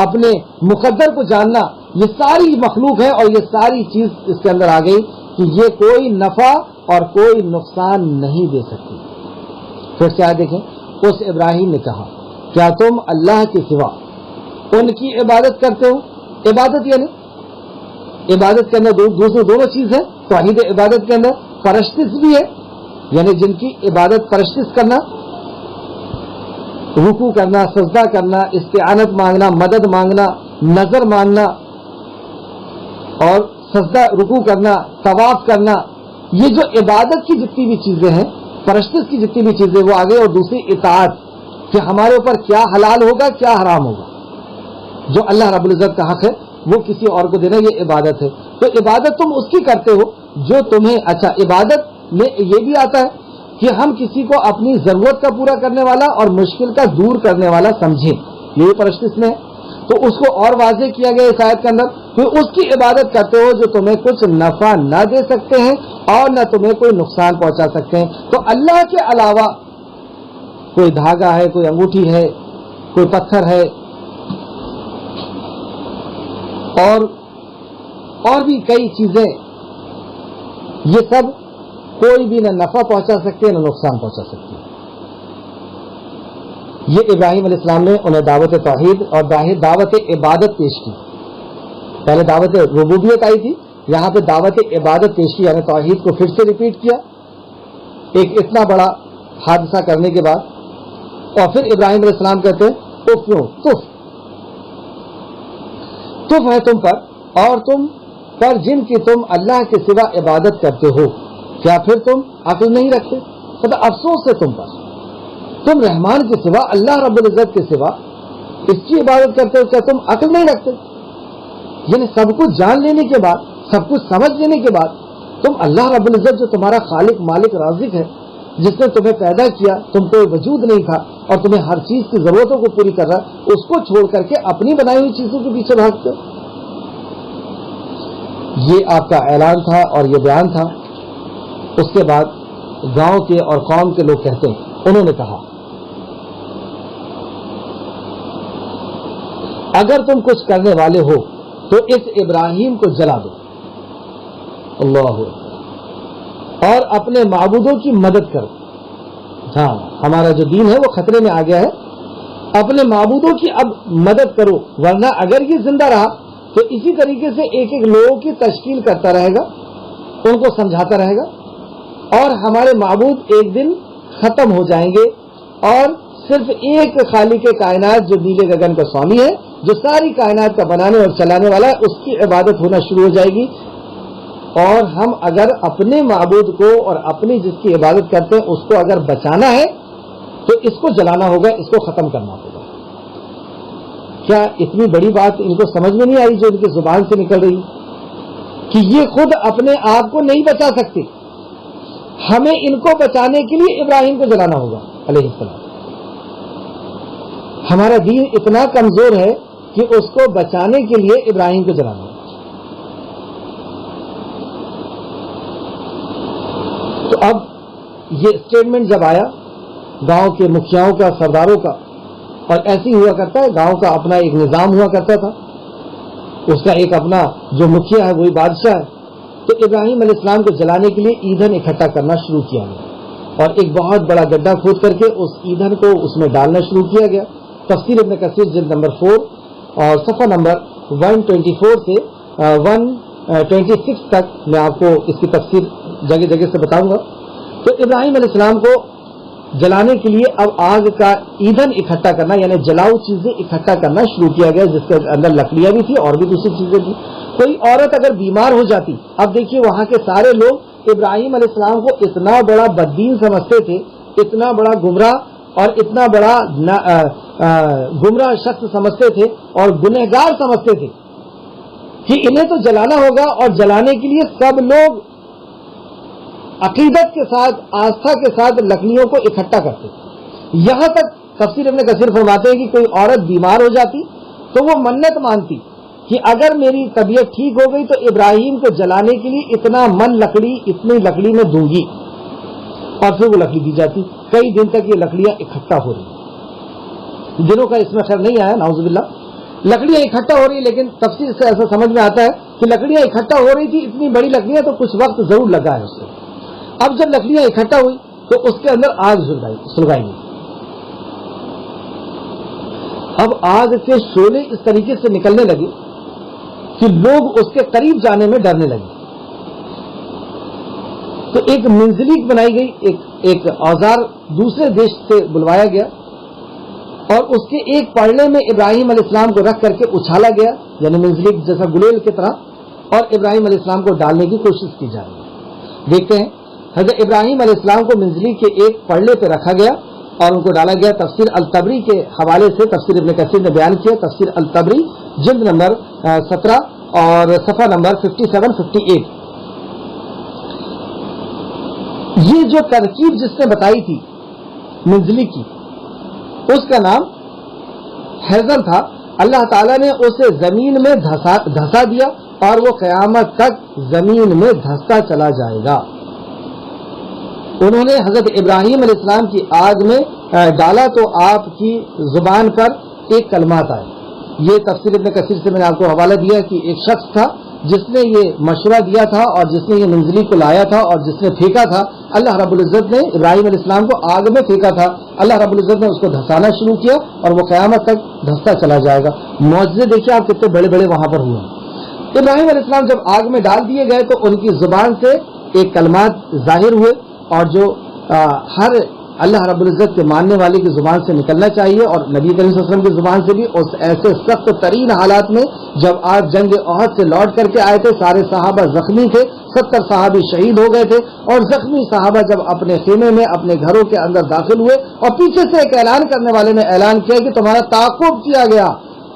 Speaker 1: اپنے مقدر کو جاننا، یہ ساری مخلوق ہے اور یہ ساری چیز اس کے اندر آ گئی کہ یہ کوئی نفع اور کوئی نقصان نہیں دے سکتی۔ پھر سے دیکھیں، اس ابراہیم نے کہا کیا تم اللہ کے سوا ان کی عبادت کرتے ہو؟ عبادت یعنی عبادت کے اندر دوسری دونوں چیز ہے۔ توحید عبادت کے اندر پرستش بھی ہے، یعنی جن کی عبادت پرستش کرنا، رکوع کرنا، سجدہ کرنا، استعانت مانگنا، مدد مانگنا، نظر مانگنا اور سجدہ رکوع کرنا، طواف کرنا، یہ جو عبادت کی جتنی بھی چیزیں ہیں، پرستش کی جتنی بھی چیزیں وہ آگے، اور دوسری اطاعت کہ ہمارے اوپر کیا حلال ہوگا کیا حرام ہوگا، جو اللہ رب العزت کا حق ہے وہ کسی اور کو دینا، یہ عبادت ہے۔ تو عبادت تم اس کی کرتے ہو جو تمہیں اچھا، عبادت میں یہ بھی آتا ہے کہ ہم کسی کو اپنی ضرورت کا پورا کرنے والا اور مشکل کا دور کرنے والا سمجھیں، یہ پرستش میں ہے۔ تو اس کو اور واضح کیا گیا اس آیت کے اندر کہ اس کی عبادت کرتے ہو جو تمہیں کچھ نفع نہ دے سکتے ہیں اور نہ تمہیں کوئی نقصان پہنچا سکتے ہیں۔ تو اللہ کے علاوہ کوئی دھاگا ہے، کوئی انگوٹھی ہے، کوئی پتھر ہے اور بھی کئی چیزیں، یہ سب کوئی بھی نہ نفع پہنچا سکتے نہ نقصان پہنچا سکتے۔ یہ ابراہیم علیہ السلام نے انہیں دعوت توحید اور دعوت عبادت پیش کی۔ پہلے دعوت ربوبیت آئی تھی، یہاں پہ دعوت عبادت پیش کی، یعنی توحید کو پھر سے ریپیٹ کیا ایک اتنا بڑا حادثہ کرنے کے بعد۔ اور پھر ابراہیم علیہ السلام کہتے ہیں تف ہے تم پر اور تم پر جن کی تم اللہ کے سوا عبادت کرتے ہو، کیا پھر تم عقل نہیں رکھتے؟ مطلب افسوس ہے تم پر، تم رحمان کے سوا، اللہ رب العزت کے سوا اس کی عبادت کرتے ہو، کیا تم عقل نہیں رکھتے؟ یعنی سب کچھ جان لینے کے بعد، سب کچھ سمجھ لینے کے بعد تم اللہ رب العزت جو تمہارا خالق مالک رازق ہے، جس نے تمہیں پیدا کیا، تم کو وجود نہیں تھا اور تمہیں ہر چیز کی ضرورتوں کو پوری کر رہا، اس کو چھوڑ کر کے اپنی بنائی ہوئی چیزوں کے پیچھے بھاگتے ہو۔ یہ آپ کا اعلان تھا اور یہ بیان تھا۔ اس کے بعد گاؤں کے اور قوم کے لوگ کہتے ہیں، انہوں نے کہا اگر تم کچھ کرنے والے ہو تو اس ابراہیم کو جلا دو، اللہ، اور اپنے معبودوں کی مدد کرو۔ ہاں، ہمارا جو دین ہے وہ خطرے میں آ گیا ہے، اپنے معبودوں کی اب مدد کرو، ورنہ اگر یہ زندہ رہا تو اسی طریقے سے ایک ایک لوگوں کی تشکیل کرتا رہے گا، ان کو سمجھاتا رہے گا، اور ہمارے معبود ایک دن ختم ہو جائیں گے، اور صرف ایک خالق کائنات جو نیلے گگن کا سوامی ہے، جو ساری کائنات کا بنانے اور چلانے والا ہے، اس کی عبادت ہونا شروع ہو جائے گی۔ اور ہم اگر اپنے معبود کو اور اپنی جس کی عبادت کرتے ہیں اس کو اگر بچانا ہے تو اس کو جلانا ہوگا، اس کو ختم کرنا ہوگا۔ کیا اتنی بڑی بات ان کو سمجھ میں نہیں آئی جو ان کی زبان سے نکل رہی کہ یہ خود اپنے آپ کو نہیں بچا سکتے، ہمیں ان کو بچانے کے لیے ابراہیم کو جلانا ہوگا علیہ السلام۔ ہمارا دین اتنا کمزور ہے کہ اس کو بچانے کے لیے ابراہیم کو جلانا ہوگا۔ تو اب یہ اسٹیٹمنٹ جب آیا گاؤں کے مکھیاؤں کا، سرداروں کا، اور ایسی ہوا کرتا ہے، گاؤں کا اپنا ایک نظام ہوا کرتا تھا، اس کا ایک اپنا جو مکھیا ہے وہی بادشاہ ہے۔ تو ابراہیم علیہ السلام کو جلانے کے لیے ایندھن اکٹھا کرنا شروع کیا گیا، اور ایک بہت بڑا گڈھا کھود کر کے اس ایندھن کو اس میں ڈالنا شروع کیا گیا۔ تفسیر ابن کثیر جلد نمبر 4 اور صفحہ نمبر 124 سے 126 تک میں آپ کو اس کی تفسیر جگہ جگہ سے بتاؤں گا۔ تو ابراہیم علیہ السلام کو جلانے کے لیے اب آگ کا ایندھن اکٹھا کرنا، یعنی جلاؤ چیزیں اکٹھا کرنا شروع کیا گیا، جس کے اندر لکڑیاں بھی تھی اور بھی دوسری چیزیں تھی۔ کوئی عورت اگر بیمار ہو جاتی، اب دیکھیے وہاں کے سارے لوگ ابراہیم علیہ السلام کو اتنا بڑا بددین سمجھتے تھے، اتنا بڑا گمراہ اور اتنا بڑا گمراہ شخص سمجھتے تھے اور گنہگار سمجھتے تھے کہ انہیں تو جلانا ہوگا، اور جلانے کے لیے سب لوگ عقیدت کے ساتھ، آستھا کے ساتھ لکڑیوں کو اکٹھا کرتے تھے۔ یہاں تک تفسیر ابن کثیر فرماتے ہیں کہ کوئی عورت بیمار ہو جاتی تو وہ منت مانتی کہ اگر میری طبیعت ٹھیک ہو گئی تو ابراہیم کو جلانے کے لیے اتنا من لکڑی، اتنی لکڑی میں دوں گی، اور پھر وہ لکڑی دی جاتی. کئی دن تک یہ لکڑیاں اکٹھا ہو رہی، دنوں کا اس میں خیر نہیں آیا نعوذ باللہ. لکڑیاں اکٹھا ہو رہی، لیکن تفسیر سے ایسا سمجھ میں آتا ہے کہ لکڑیاں اکٹھا ہو رہی تھی، اتنی بڑی لکڑیاں تو کچھ وقت ضرور لگا ہے اس سے. اب جب لکڑیاں اکٹھا ہوئی تو اس کے اندر آگ سلگائی گئی. اب آگ کے شعلے اس طریقے سے نکلنے لگے کہ لوگ اس کے قریب جانے میں ڈرنے لگے. تو ایک منجلک بنائی گئی، ایک اوزار دوسرے دیش سے بلوایا گیا، اور اس کے ایک پڑنے میں ابراہیم علیہ السلام کو رکھ کر کے اچھالا گیا، یعنی منجلک جیسا گلیل کی طرح، اور ابراہیم علیہ السلام کو ڈالنے کی کوشش کی جا رہی ہے. دیکھتے ہیں حضرت ابراہیم علیہ السلام کو منجلک کے ایک پڑنے پہ رکھا گیا اور ان کو ڈالا گیا. تفسیر الطبری کے حوالے سے تفسیر ابن کثیر نے بیان کیا، تفسیر الطبری جلد نمبر 17 اور صفحہ نمبر 57-58. یہ جو ترکیب جس نے بتائی تھی منجلک کی، اس کا نام حیزر تھا. اللہ تعالیٰ نے اسے زمین میں دھسا دیا اور وہ قیامت تک زمین میں دھستا چلا جائے گا. انہوں نے حضرت ابراہیم علیہ السلام کی آگ میں ڈالا تو آپ کی زبان پر ایک کلمات آئے. یہ تفسیر ابن کثیر سے میں نے آپ کو حوالہ دیا کہ ایک شخص تھا جس نے یہ مشورہ دیا تھا اور جس نے یہ منجلک کو لایا تھا اور جس نے پھینکا تھا. اللہ رب العزت نے ابراہیم علیہ السلام کو آگ میں پھینکا تھا. اللہ رب العزت نے اس کو دھسانا شروع کیا اور وہ قیامت تک دھستا چلا جائے گا. معجزے دیکھیے آپ کتنے بڑے بڑے وہاں پر ہوئے. ابراہیم علیہ السلام جب آگ میں ڈال دیے گئے تو ان کی زبان سے ایک کلمات ظاہر ہوئے، اور جو ہر اللہ رب العزت کے ماننے والے کی زبان سے نکلنا چاہیے، اور نبی کریم صلی اللہ علیہ وسلم کی زبان سے بھی. اس ایسے سخت ترین حالات میں جب آپ جنگ احد سے لوٹ کر کے آئے تھے، سارے صحابہ زخمی تھے، 70 صحابی شہید ہو گئے تھے، اور زخمی صحابہ جب اپنے خیمے میں اپنے گھروں کے اندر داخل ہوئے اور پیچھے سے ایک اعلان کرنے والے نے اعلان کیا کہ تمہارا تعاقب کیا گیا،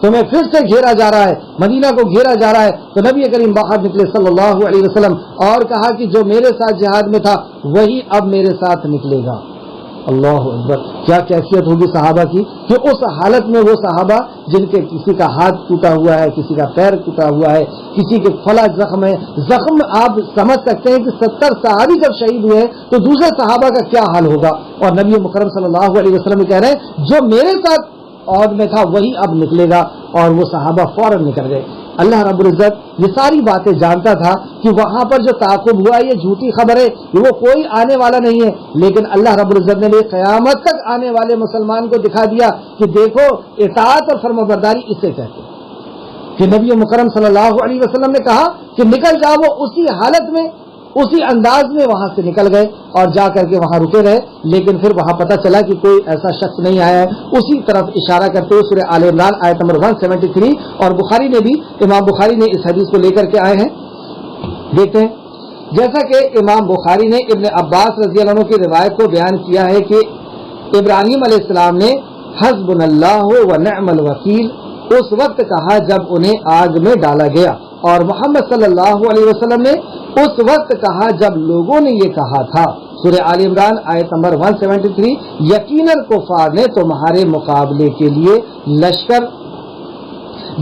Speaker 1: تمہیں پھر سے گھیرا جا رہا ہے، مدینہ کو گھیرا جا رہا ہے. تو نبی کریم باہر نکلے صلی اللہ علیہ وسلم اور کہا کہ جو میرے ساتھ جہاد میں تھا وہی اب میرے ساتھ نکلے گا. اللہ اکبر. کیا کیفیت ہوگی صحابہ کی کہ اس حالت میں وہ صحابہ جن کے کسی کا ہاتھ ٹوٹا ہوا ہے، کسی کا پیر ٹوٹا ہوا ہے، کسی کے فلا زخم ہے. زخم آپ سمجھ سکتے ہیں کہ 70 صحابی جب شہید ہوئے تو دوسرے صحابہ کا کیا حال ہوگا. اور نبی مکرم صلی اللہ علیہ وسلم کہہ رہے ہیں جو میرے ساتھ عہد میں تھا وہی اب نکلے گا، اور وہ صحابہ فوراً نکل گئے. اللہ رب العزت یہ ساری باتیں جانتا تھا کہ وہاں پر جو تعاقب ہوا یہ جھوٹی خبر ہے، وہ کوئی آنے والا نہیں ہے. لیکن اللہ رب العزت نے قیامت تک آنے والے مسلمان کو دکھا دیا کہ دیکھو اطاعت اور فرمانبرداری اسے کہتے ہیں. کہ نبی مکرم صلی اللہ علیہ وسلم نے کہا کہ نکل جاؤ، وہ اسی حالت میں اسی انداز میں وہاں سے نکل گئے اور جا کر کے وہاں رکے رہے. لیکن پھر وہاں پتہ چلا کہ کوئی ایسا شخص نہیں آیا ہے. اسی طرف اشارہ کرتے ہوئے سورہ آل عمران آیت نمبر 173، اور بخاری نے بھی، امام بخاری نے اس حدیث کو لے کر کے آئے ہیں. دیکھتے ہیں جیسا کہ امام بخاری نے ابن عباس رضی اللہ عنہ کی روایت کو بیان کیا ہے کہ ابراہیم علیہ السلام نے حسبنا اللہ و نعم الوکیل اس وقت کہا جب انہیں آگ میں ڈالا گیا، اور محمد صلی اللہ علیہ وسلم نے اس وقت کہا جب لوگوں نے یہ کہا تھا. سورہ آل عمران آیت نمبر 173. یقیناً کفار نے تمہارے مقابلے کے لیے لشکر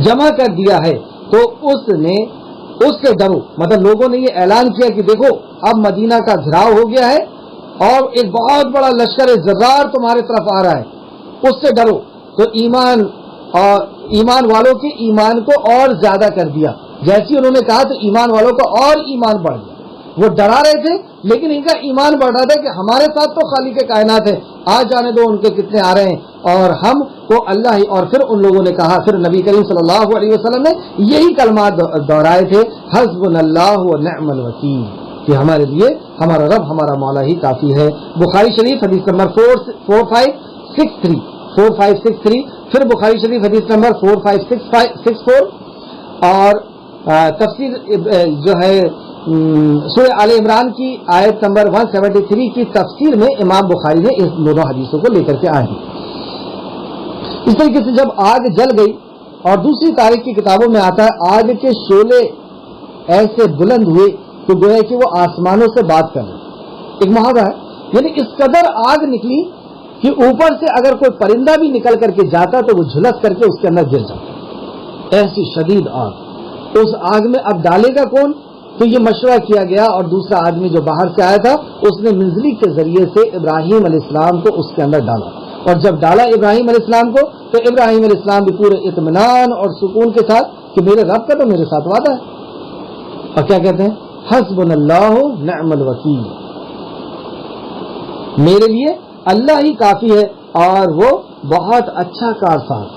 Speaker 1: جمع کر دیا ہے تو اس سے ڈرو. مطلب لوگوں نے یہ اعلان کیا کہ دیکھو اب مدینہ کا گھراؤ ہو گیا ہے اور ایک بہت بڑا لشکر زرار تمہارے طرف آ رہا ہے، اس سے ڈرو. تو ایمان والوں کے ایمان کو اور زیادہ کر دیا. جیسی انہوں نے کہا تو ایمان والوں کا اور ایمان بڑھ گیا. وہ ڈرا رہے تھے لیکن ان کا ایمان بڑھ رہا تھا کہ ہمارے ساتھ تو خالق کائنات ہے، آج جانے دو ان کے کتنے آ رہے ہیں اور ہم کو اللہ ہی. اور پھر ان لوگوں نے کہا، پھر نبی کریم صلی اللہ علیہ وسلم نے یہی کلمات دہرائے تھے، حسبنا اللہ و نعم الوکیل، کہ ہمارے لیے ہمارا رب ہمارا مولا ہی کافی ہے. بخاری شریف حدیث نمبر 4563. پھر بخاری شریف حدیث نمبر 4564. اور تفسیر جو ہے سورہ آل عمران کی آیت نمبر 173 کی تفسیر میں امام بخاری نے اس دونوں حدیثوں کو لے کر کے آئے ہیں. اس طریقے سے جب آگ جل گئی، اور دوسری تاریخ کی کتابوں میں آتا ہے آگ کے شعلے ایسے بلند ہوئے کہ گویا کہ وہ آسمانوں سے بات کر رہے. ایک محاورہ ہے، یعنی اس قدر آگ نکلی کہ اوپر سے اگر کوئی پرندہ بھی نکل کر کے جاتا تو وہ جھلس کر کے اس کے اندر گر جاتا. ایسی شدید آگ، اس آگ میں اب ڈالے گا کون؟ تو یہ مشورہ کیا گیا اور دوسرا آدمی جو باہر سے آیا تھا اس نے منجلک کے ذریعے سے ابراہیم علیہ السلام کو اس کے اندر ڈالا، اور جب ڈالا ابراہیم علیہ السلام کو تو ابراہیم علیہ السلام بھی پورے اطمینان اور سکون کے ساتھ کہ میرے رب کا تو میرے ساتھ وعدہ ہے، اور کیا کہتے ہیں حسبنا اللہ نعم الوکیل، میرے لیے اللہ ہی کافی ہے اور وہ بہت اچھا کارساز۔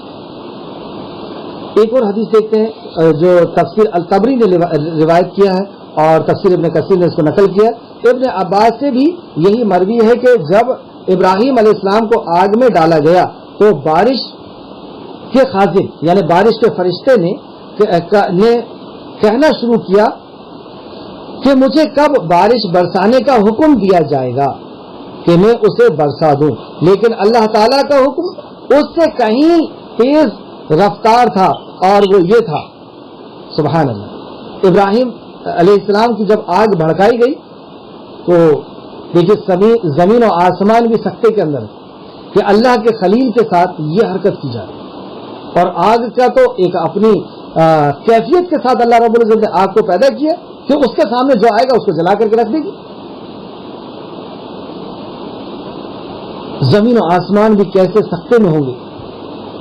Speaker 1: ایک اور حدیث دیکھتے ہیں جو تفسیر الطبری نے روایت کیا ہے اور تفسیر ابن کثیر نے اس کو نقل کیا۔ ابن عباس سے بھی یہی مروی ہے کہ جب ابراہیم علیہ السلام کو آگ میں ڈالا گیا تو بارش کے خازن یعنی بارش کے فرشتے نے کہنا شروع کیا کہ مجھے کب بارش برسانے کا حکم دیا جائے گا کہ میں اسے برسا دوں، لیکن اللہ تعالیٰ کا حکم اس سے کہیں تیز رفتار تھا اور وہ یہ تھا، سبحان اللہ، ابراہیم علیہ السلام کی جب آگ بھڑکائی گئی تو دیکھیے زمین و آسمان بھی سکتے کے اندر کہ اللہ کے خلیل کے ساتھ یہ حرکت کی جائے، اور آگ کا تو ایک اپنی کیفیت کے ساتھ اللہ رب العزت نے آگ کو پیدا کیا کہ اس کے سامنے جو آئے گا اس کو جلا کر کے رکھ دے گی۔ زمین و آسمان بھی کیسے سکتے میں ہوں گے،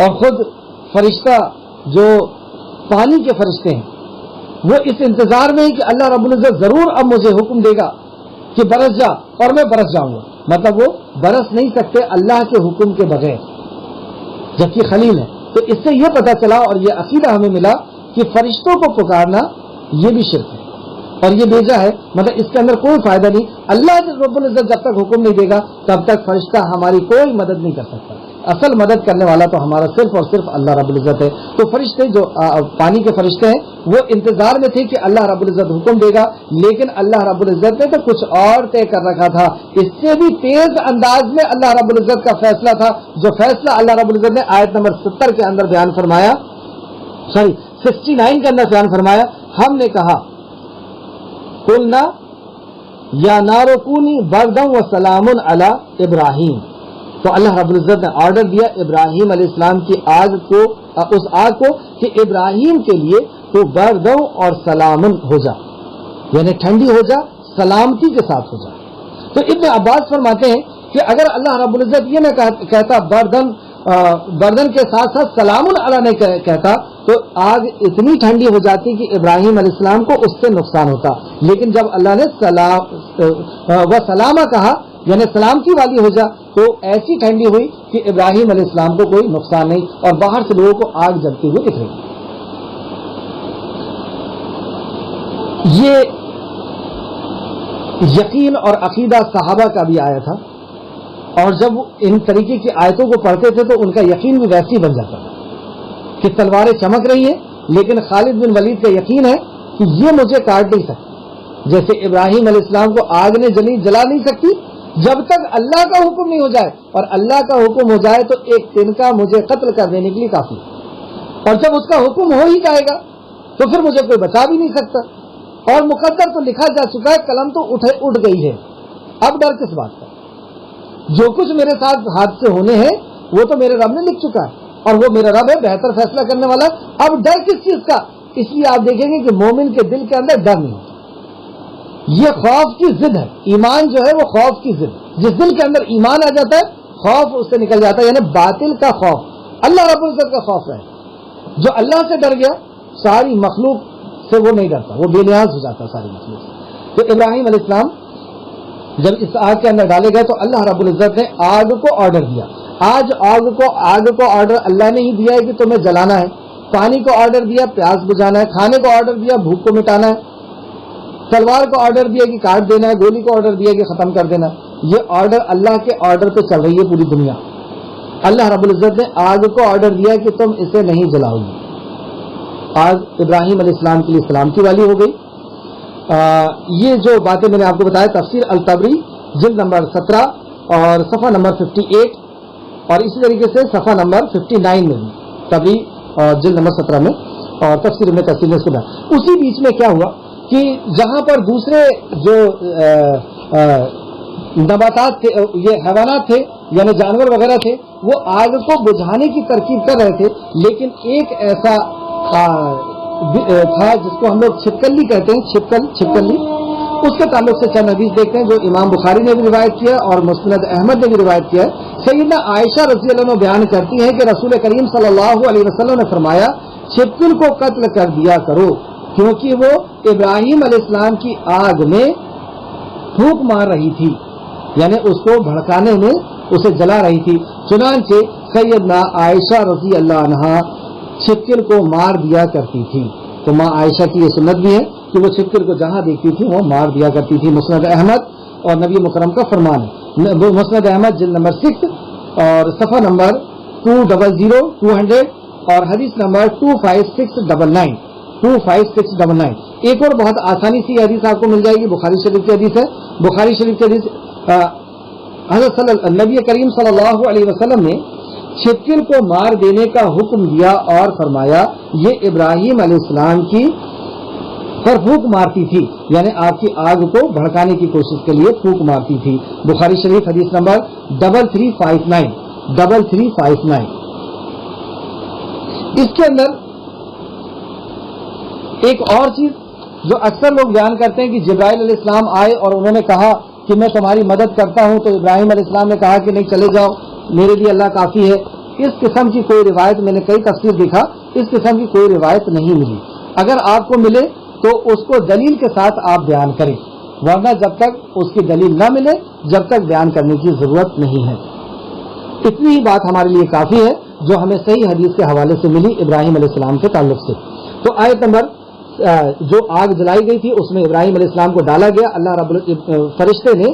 Speaker 1: اور خود فرشتہ جو پانی کے فرشتے ہیں وہ اس انتظار میں ہی کہ اللہ رب العزت ضرور اب مجھے حکم دے گا کہ برس جا، اور میں برس جاؤں گا، مطلب وہ برس نہیں سکتے اللہ کے حکم کے بغیر، جبکہ خلیل ہے۔ تو اس سے یہ پتہ چلا اور یہ عقیدہ ہمیں ملا کہ فرشتوں کو پکارنا یہ بھی شرک ہے اور یہ بیجا ہے، مطلب اس کے اندر کوئی فائدہ نہیں۔ اللہ رب العزت جب تک حکم نہیں دے گا تب تک فرشتہ ہماری کوئی مدد نہیں کر سکتا، اصل مدد کرنے والا تو ہمارا صرف اور صرف اللہ رب العزت ہے۔ تو فرشتے جو پانی کے فرشتے ہیں وہ انتظار میں تھے کہ اللہ رب العزت حکم دے گا، لیکن اللہ رب العزت نے تو کچھ اور طے کر رکھا تھا، اس سے بھی تیز انداز میں اللہ رب العزت کا فیصلہ تھا، جو فیصلہ اللہ رب العزت نے آیت نمبر 70 کے اندر بیان فرمایا، 69 کے اندر بیان فرمایا، ہم نے کہا قلنا یا نار کونی بردم و سلام علی ابراہیم، تو اللہ رب العزت نے آرڈر دیا ابراہیم علیہ السلام کی آگ کو، اس آگ کو کہ ابراہیم کے لیے تو بردم اور سلامن ہو جا، یعنی ٹھنڈی ہو جا، سلامتی کے ساتھ ہو جا۔ تو ابن عباس فرماتے ہیں کہ اگر اللہ رب العزت یہ نہ کہتا بردن کے ساتھ ساتھ سلام علی نہیں کہتا تو آگ اتنی ٹھنڈی ہو جاتی کہ ابراہیم علیہ السلام کو اس سے نقصان ہوتا، لیکن جب اللہ نے سلامہ کہا یعنی سلامتی والی ہو جا تو ایسی ٹھنڈی ہوئی کہ ابراہیم علیہ السلام کو کوئی نقصان نہیں، اور باہر سے لوگوں کو آگ جلتی ہوئی دکھ رہی۔ یہ یقین اور عقیدہ صحابہ کا بھی آیا تھا، اور جب ان طریقے کی آیتوں کو پڑھتے تھے تو ان کا یقین بھی ویسے ہی بن جاتا تھا کہ تلواریں چمک رہی ہیں، لیکن خالد بن ولید کا یقین ہے کہ یہ مجھے کاٹ نہیں سکتی، جیسے ابراہیم علیہ السلام کو آگ نے جلا نہیں سکتی جب تک اللہ کا حکم نہیں ہو جائے، اور اللہ کا حکم ہو جائے تو ایک تنکا مجھے قتل کر دینے کے لیے کافی ہے، اور جب اس کا حکم ہو ہی جائے گا تو پھر مجھے کوئی بچا بھی نہیں سکتا، اور مقدر تو لکھا جا چکا ہے، قلم تو اٹھ گئی ہے، اب ڈر کس بات کا؟ جو کچھ میرے ساتھ حادثے ہونے ہیں وہ تو میرے رب نے لکھ چکا ہے، اور وہ میرا رب ہے بہتر فیصلہ کرنے والا، اب ڈر کس چیز کا؟ اس لیے آپ دیکھیں گے کہ مومن کے دل کے اندر ڈر نہیں ہوتا، یہ خوف کی ضد ہے، ایمان جو ہے وہ خوف کی ضد، جس دل کے اندر ایمان آ جاتا ہے خوف اس سے نکل جاتا ہے، یعنی باطل کا خوف، اللہ رب العزت کا خوف ہے، جو اللہ سے ڈر گیا ساری مخلوق سے وہ نہیں ڈرتا، وہ بے نیاز ہو جاتا ساری مخلوق سے۔ تو ابراہیم علیہ السلام جب اس آگ کے اندر ڈالے گئے تو اللہ رب العزت نے آگ کو آرڈر دیا، آج آگ کو آرڈر اللہ نے ہی دیا ہے کہ تمہیں جلانا ہے، پانی کو آرڈر دیا پیاس بجھانا ہے، کھانے کو آرڈر دیا بھوک کو مٹانا ہے، تلوار کو آرڈر دیا کہ کاٹ دینا ہے، گولی کو آرڈر دیا کہ ختم کر دینا ہے۔ یہ آرڈر اللہ کے آرڈر پہ چل رہی ہے پوری دنیا۔ اللہ رب العزت نے آگ کو آرڈر دیا کہ تم اسے نہیں جلاؤ گے، آگ ابراہیم علیہ السلام کے لیے سلامتی والی ہو گئی۔ یہ جو باتیں میں نے آپ کو بتایا تفسیر الطبری جلد نمبر 17 اور صفحہ نمبر 58، اور اسی طریقے سے صفحہ نمبر 59 میں بھی طبری جلد نمبر 17 میں، اور تفسیر ابن کثیر نے سنا۔ اسی بیچ میں کیا ہوا کہ جہاں پر دوسرے جو نباتات تھے، یہ حیوانات تھے یعنی جانور وغیرہ تھے، وہ آگ کو بجھانے کی ترکیب کر رہے تھے، لیکن ایک ایسا تھا جس کو ہم لوگ چھپکلی کہتے ہیں، چھپکلی، اس کے تعلق سے چند حدیث دیکھتے ہیں جو امام بخاری نے بھی روایت کیا اور مسند احمد نے بھی روایت کیا ہے۔ سیدنا عائشہ رضی اللہ عنہ بیان کرتی ہیں کہ رسول کریم صلی اللہ علیہ وسلم نے فرمایا چھپکل کو قتل کر دیا کرو کیونکہ وہ ابراہیم علیہ السلام کی آگ میں پھونک مار رہی تھی، یعنی اس کو بھڑکانے میں اسے جلا رہی تھی۔ چنانچہ سیدنا عائشہ رضی اللہ عنہا چھپکل کو مار دیا کرتی تھی۔ تو ماں عائشہ کی یہ سنت بھی ہے کہ وہ چھپکل کو جہاں دیکھتی تھی وہ مار دیا کرتی تھی۔ مسند احمد اور نبی مکرم کا فرمان ہے۔ مسند احمد جلد نمبر 6 اور صفحہ نمبر 200 اور حدیث نمبر 25699 ایک اور بہت آسانی سے یہ حدیث آپ کو مل جائے گی، بخاری شریف کی حدیث ہے۔ بخاری شریف کی حدیث حضرت نبی کریم صلی اللہ علیہ وسلم نے چھپکل کو مار دینے کا حکم دیا اور فرمایا یہ ابراہیم علیہ السلام کی پر پھونک مارتی تھی، یعنی آپ کی آگ کو بھڑکانے کی کوشش کے لیے پھونک مارتی تھی۔ بخاری شریف حدیث نمبر 3359 اس کے اندر ایک اور چیز جو اکثر لوگ بیان کرتے ہیں کہ جبرائیل علیہ السلام آئے اور انہوں نے کہا کہ میں تمہاری مدد کرتا ہوں، تو ابراہیم علیہ السلام نے کہا کہ نہیں چلے جاؤ، میرے لیے اللہ کافی ہے۔ اس قسم کی کوئی روایت میں نے کئی تفسیر دیکھا، اس قسم کی کوئی روایت نہیں ملی۔ اگر آپ کو ملے تو اس کو دلیل کے ساتھ آپ بیان کریں، ورنہ جب تک اس کی دلیل نہ ملے جب تک بیان کرنے کی ضرورت نہیں ہے۔ اتنی ہی بات ہمارے لیے کافی ہے جو ہمیں صحیح حدیث کے حوالے سے ملی ابراہیم علیہ السلام کے تعلق سے۔ تو آیت نمبر جو آگ جلائی گئی تھی اس میں ابراہیم علیہ السلام کو ڈالا گیا۔ اللہ رب فرشتے نے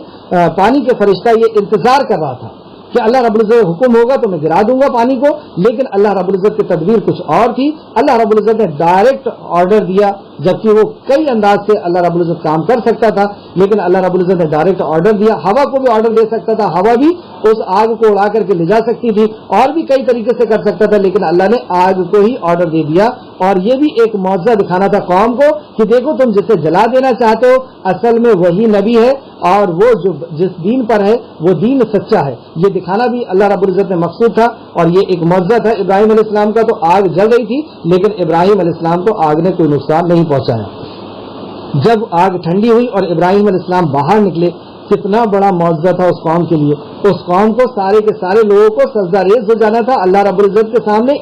Speaker 1: پانی کے فرشتہ یہ انتظار کر رہا تھا کہ اللہ رب العزت حکم ہوگا تو میں گرا دوں گا پانی کو، لیکن اللہ رب العزت کی تدبیر کچھ اور تھی۔ اللہ رب العزت نے ڈائریکٹ آرڈر دیا، جبکہ وہ کئی انداز سے اللہ رب العزت کام کر سکتا تھا، لیکن اللہ رب العزت نے ڈائریکٹ آرڈر دیا۔ ہوا کو بھی آرڈر دے سکتا تھا، ہوا بھی اس آگ کو اڑا کر کے لے جا سکتی تھی، اور بھی کئی طریقے سے کر سکتا تھا، لیکن اللہ نے آگ کو ہی آرڈر دے دیا۔ اور یہ بھی ایک معجزہ دکھانا تھا قوم کو کہ دیکھو تم جسے جلا دینا چاہتے ہو اصل میں وہی نبی ہے، اور وہ جو جس دین پر ہے وہ دین سچا ہے۔ یہ دکھانا بھی اللہ رب العزت نے مقصود تھا، اور یہ ایک معجزہ تھا ابراہیم علیہ السلام کا۔ تو آگ جل رہی تھی لیکن ابراہیم علیہ السلام کو آگ نے کوئی نقصان نہیں پہنچایا۔ جب آگ ٹھنڈی ہوئی اور ابراہیم علیہ السلام باہر نکلے، کتنا بڑا معجزہ تھا اس قوم کے لیے۔ اس قوم کو سارے کے سارے لوگوں کو سجدہ ریز ہو جانا تھا، اللہ رب العزت کے سامنے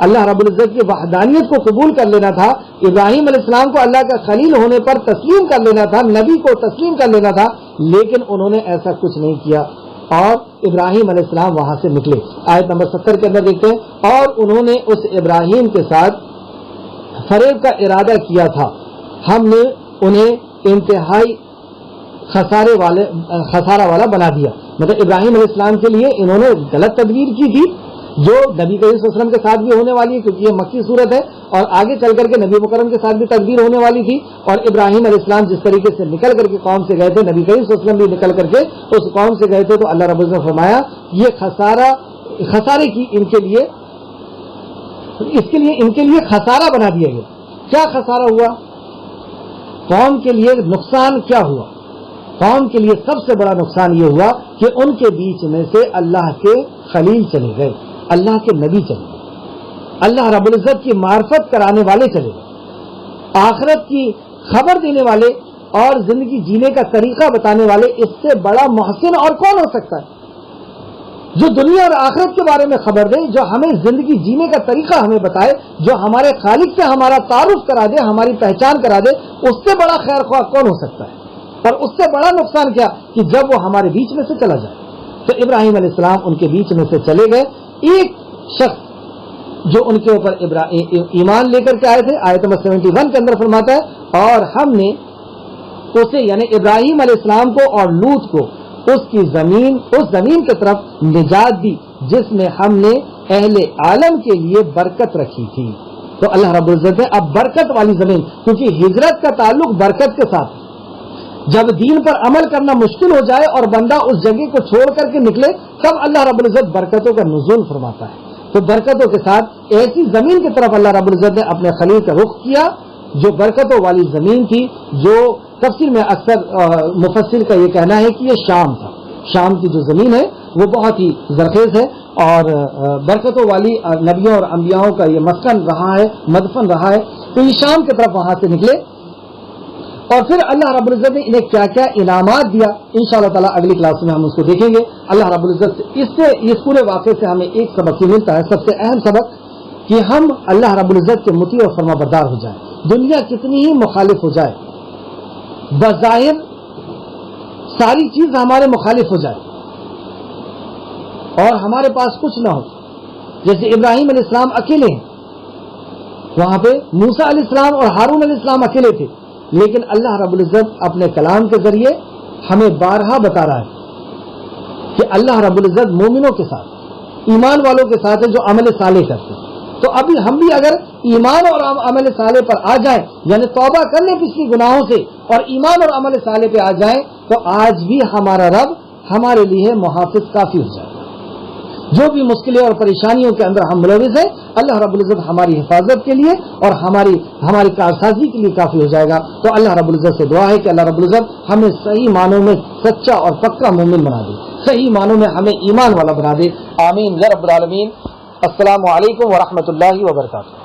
Speaker 1: اللہ رب العزت کی وحدانیت کو قبول کر لینا تھا، ابراہیم علیہ السلام کو اللہ کا خلیل ہونے پر تسلیم کر لینا تھا، نبی کو تسلیم کر لینا تھا، لیکن انہوں نے ایسا کچھ نہیں کیا اور ابراہیم علیہ السلام وہاں سے نکلے۔ آیت نمبر 70 کے اندر دیکھتے ہیں، اور انہوں نے اس ابراہیم کے ساتھ فریب کا ارادہ کیا تھا، ہم نے انہیں انتہائی خسارہ والا بنا دیا۔ مطلب ابراہیم علیہ السلام کے لیے انہوں نے غلط تدبیر کی تھی جو نبی کریم صلی اللہ علیہ وسلم کے ساتھ بھی ہونے والی ہے، کیونکہ یہ مکی صورت ہے، اور آگے چل کر کے نبی مکرم کے ساتھ بھی تدبیر ہونے والی تھی۔ اور ابراہیم علیہ السلام جس طریقے سے نکل کر کے قوم سے گئے تھے، نبی کریم صلی اللہ علیہ وسلم بھی نکل کر کے اس قوم سے گئے تھے، تو اللہ رب العزت نے فرمایا یہ خسارے کی ان کے لیے خسارہ بنا دیا گیا۔ کیا خسارہ ہوا؟ قوم کے لیے نقصان کیا ہوا؟ قوم کے لیے سب سے بڑا نقصان یہ ہوا کہ ان کے بیچ میں سے اللہ کے خلیل چلے گئے، اللہ کے نبی چلے گئے، اللہ رب العزت کی معرفت کرانے والے چلے گئے، آخرت کی خبر دینے والے اور زندگی جینے کا طریقہ بتانے والے۔ اس سے بڑا محسن اور کون ہو سکتا ہے جو دنیا اور آخرت کے بارے میں خبر دے، جو ہمیں زندگی جینے کا طریقہ ہمیں بتائے، جو ہمارے خالق سے ہمارا تعارف کرا دے، ہماری پہچان کرا دے۔ اس سے بڑا خیر خواہ کون ہو سکتا ہے؟ اور اس سے بڑا نقصان کیا کہ جب وہ ہمارے بیچ میں سے چلا جائے۔ تو ابراہیم علیہ السلام ان کے بیچ میں سے چلے گئے۔ ایک شخص جو ان کے اوپر ایمان لے کر کے آئے تھے، آیت نمبر 71 کے اندر فرماتا ہے، اور ہم نے اسے یعنی ابراہیم علیہ السلام کو اور لوط کو اس زمین کی طرف نجات دی جس میں ہم نے اہل عالم کے لیے برکت رکھی تھی۔ تو اللہ رب العزت نے اب برکت والی زمین، کیونکہ ہجرت کا تعلق برکت کے ساتھ، جب دین پر عمل کرنا مشکل ہو جائے اور بندہ اس جگہ کو چھوڑ کر کے نکلے، تب اللہ رب العزت برکتوں کا نزول فرماتا ہے۔ تو برکتوں کے ساتھ ایسی زمین کی طرف اللہ رب العزت نے اپنے خلیل کا رخ کیا جو برکتوں والی زمین تھی، جو تفسیر میں اکثر مفسر کا یہ کہنا ہے کہ یہ شام تھا، شام کی جو زمین ہے وہ بہت ہی زرخیز ہے اور برکتوں والی نبیوں اور انبیاؤں کا یہ مسکن رہا ہے، مدفن رہا ہے. تو یہ شام کی طرف وہاں سے نکلے اور پھر اللہ رب العزت نے انہیں کیا کیا انعامات دیا انشاءاللہ تعالیٰ اگلی کلاس میں ہم اس کو دیکھیں گے. اللہ رب العزت سے اس پورے واقعے سے ہمیں ایک سبق یہ ملتا ہے، سب سے اہم سبق، کہ ہم اللہ رب العزت کے مطیع اور فرما بردار ہو جائیں. دنیا کتنی ہی مخالف ہو جائے، بظاہر ساری چیز ہمارے مخالف ہو جائے اور ہمارے پاس کچھ نہ ہو، جیسے ابراہیم علیہ السلام اکیلے ہیں، وہاں پہ موسیٰ علیہ السلام اور ہارون علیہ السلام اکیلے تھے، لیکن اللہ رب العزت اپنے کلام کے ذریعے ہمیں بارہا بتا رہا ہے کہ اللہ رب العزت مومنوں کے ساتھ، ایمان والوں کے ساتھ ہے جو عمل صالح کرتے ہیں. تو ابھی ہم بھی اگر ایمان اور عمل صالح پر آ جائیں، یعنی توبہ کر لیں پچھلی گناہوں سے اور ایمان اور عمل صالح پہ آ جائیں، تو آج بھی ہمارا رب ہمارے لیے محافظ کافی ہو جائے. جو بھی مشکلیں اور پریشانیوں کے اندر ہم ملوث ہیں، اللہ رب العزت ہماری حفاظت کے لیے اور ہماری کارسازی کے لیے کافی ہو جائے گا. تو اللہ رب العزت سے دعا ہے کہ اللہ رب العزت ہمیں صحیح معنوں میں سچا اور پکا مومن بنا دے، صحیح معنوں میں ہمیں ایمان والا بنا دے. آمین یا رب العالمین. السلام علیکم ورحمۃ اللہ وبرکاتہ.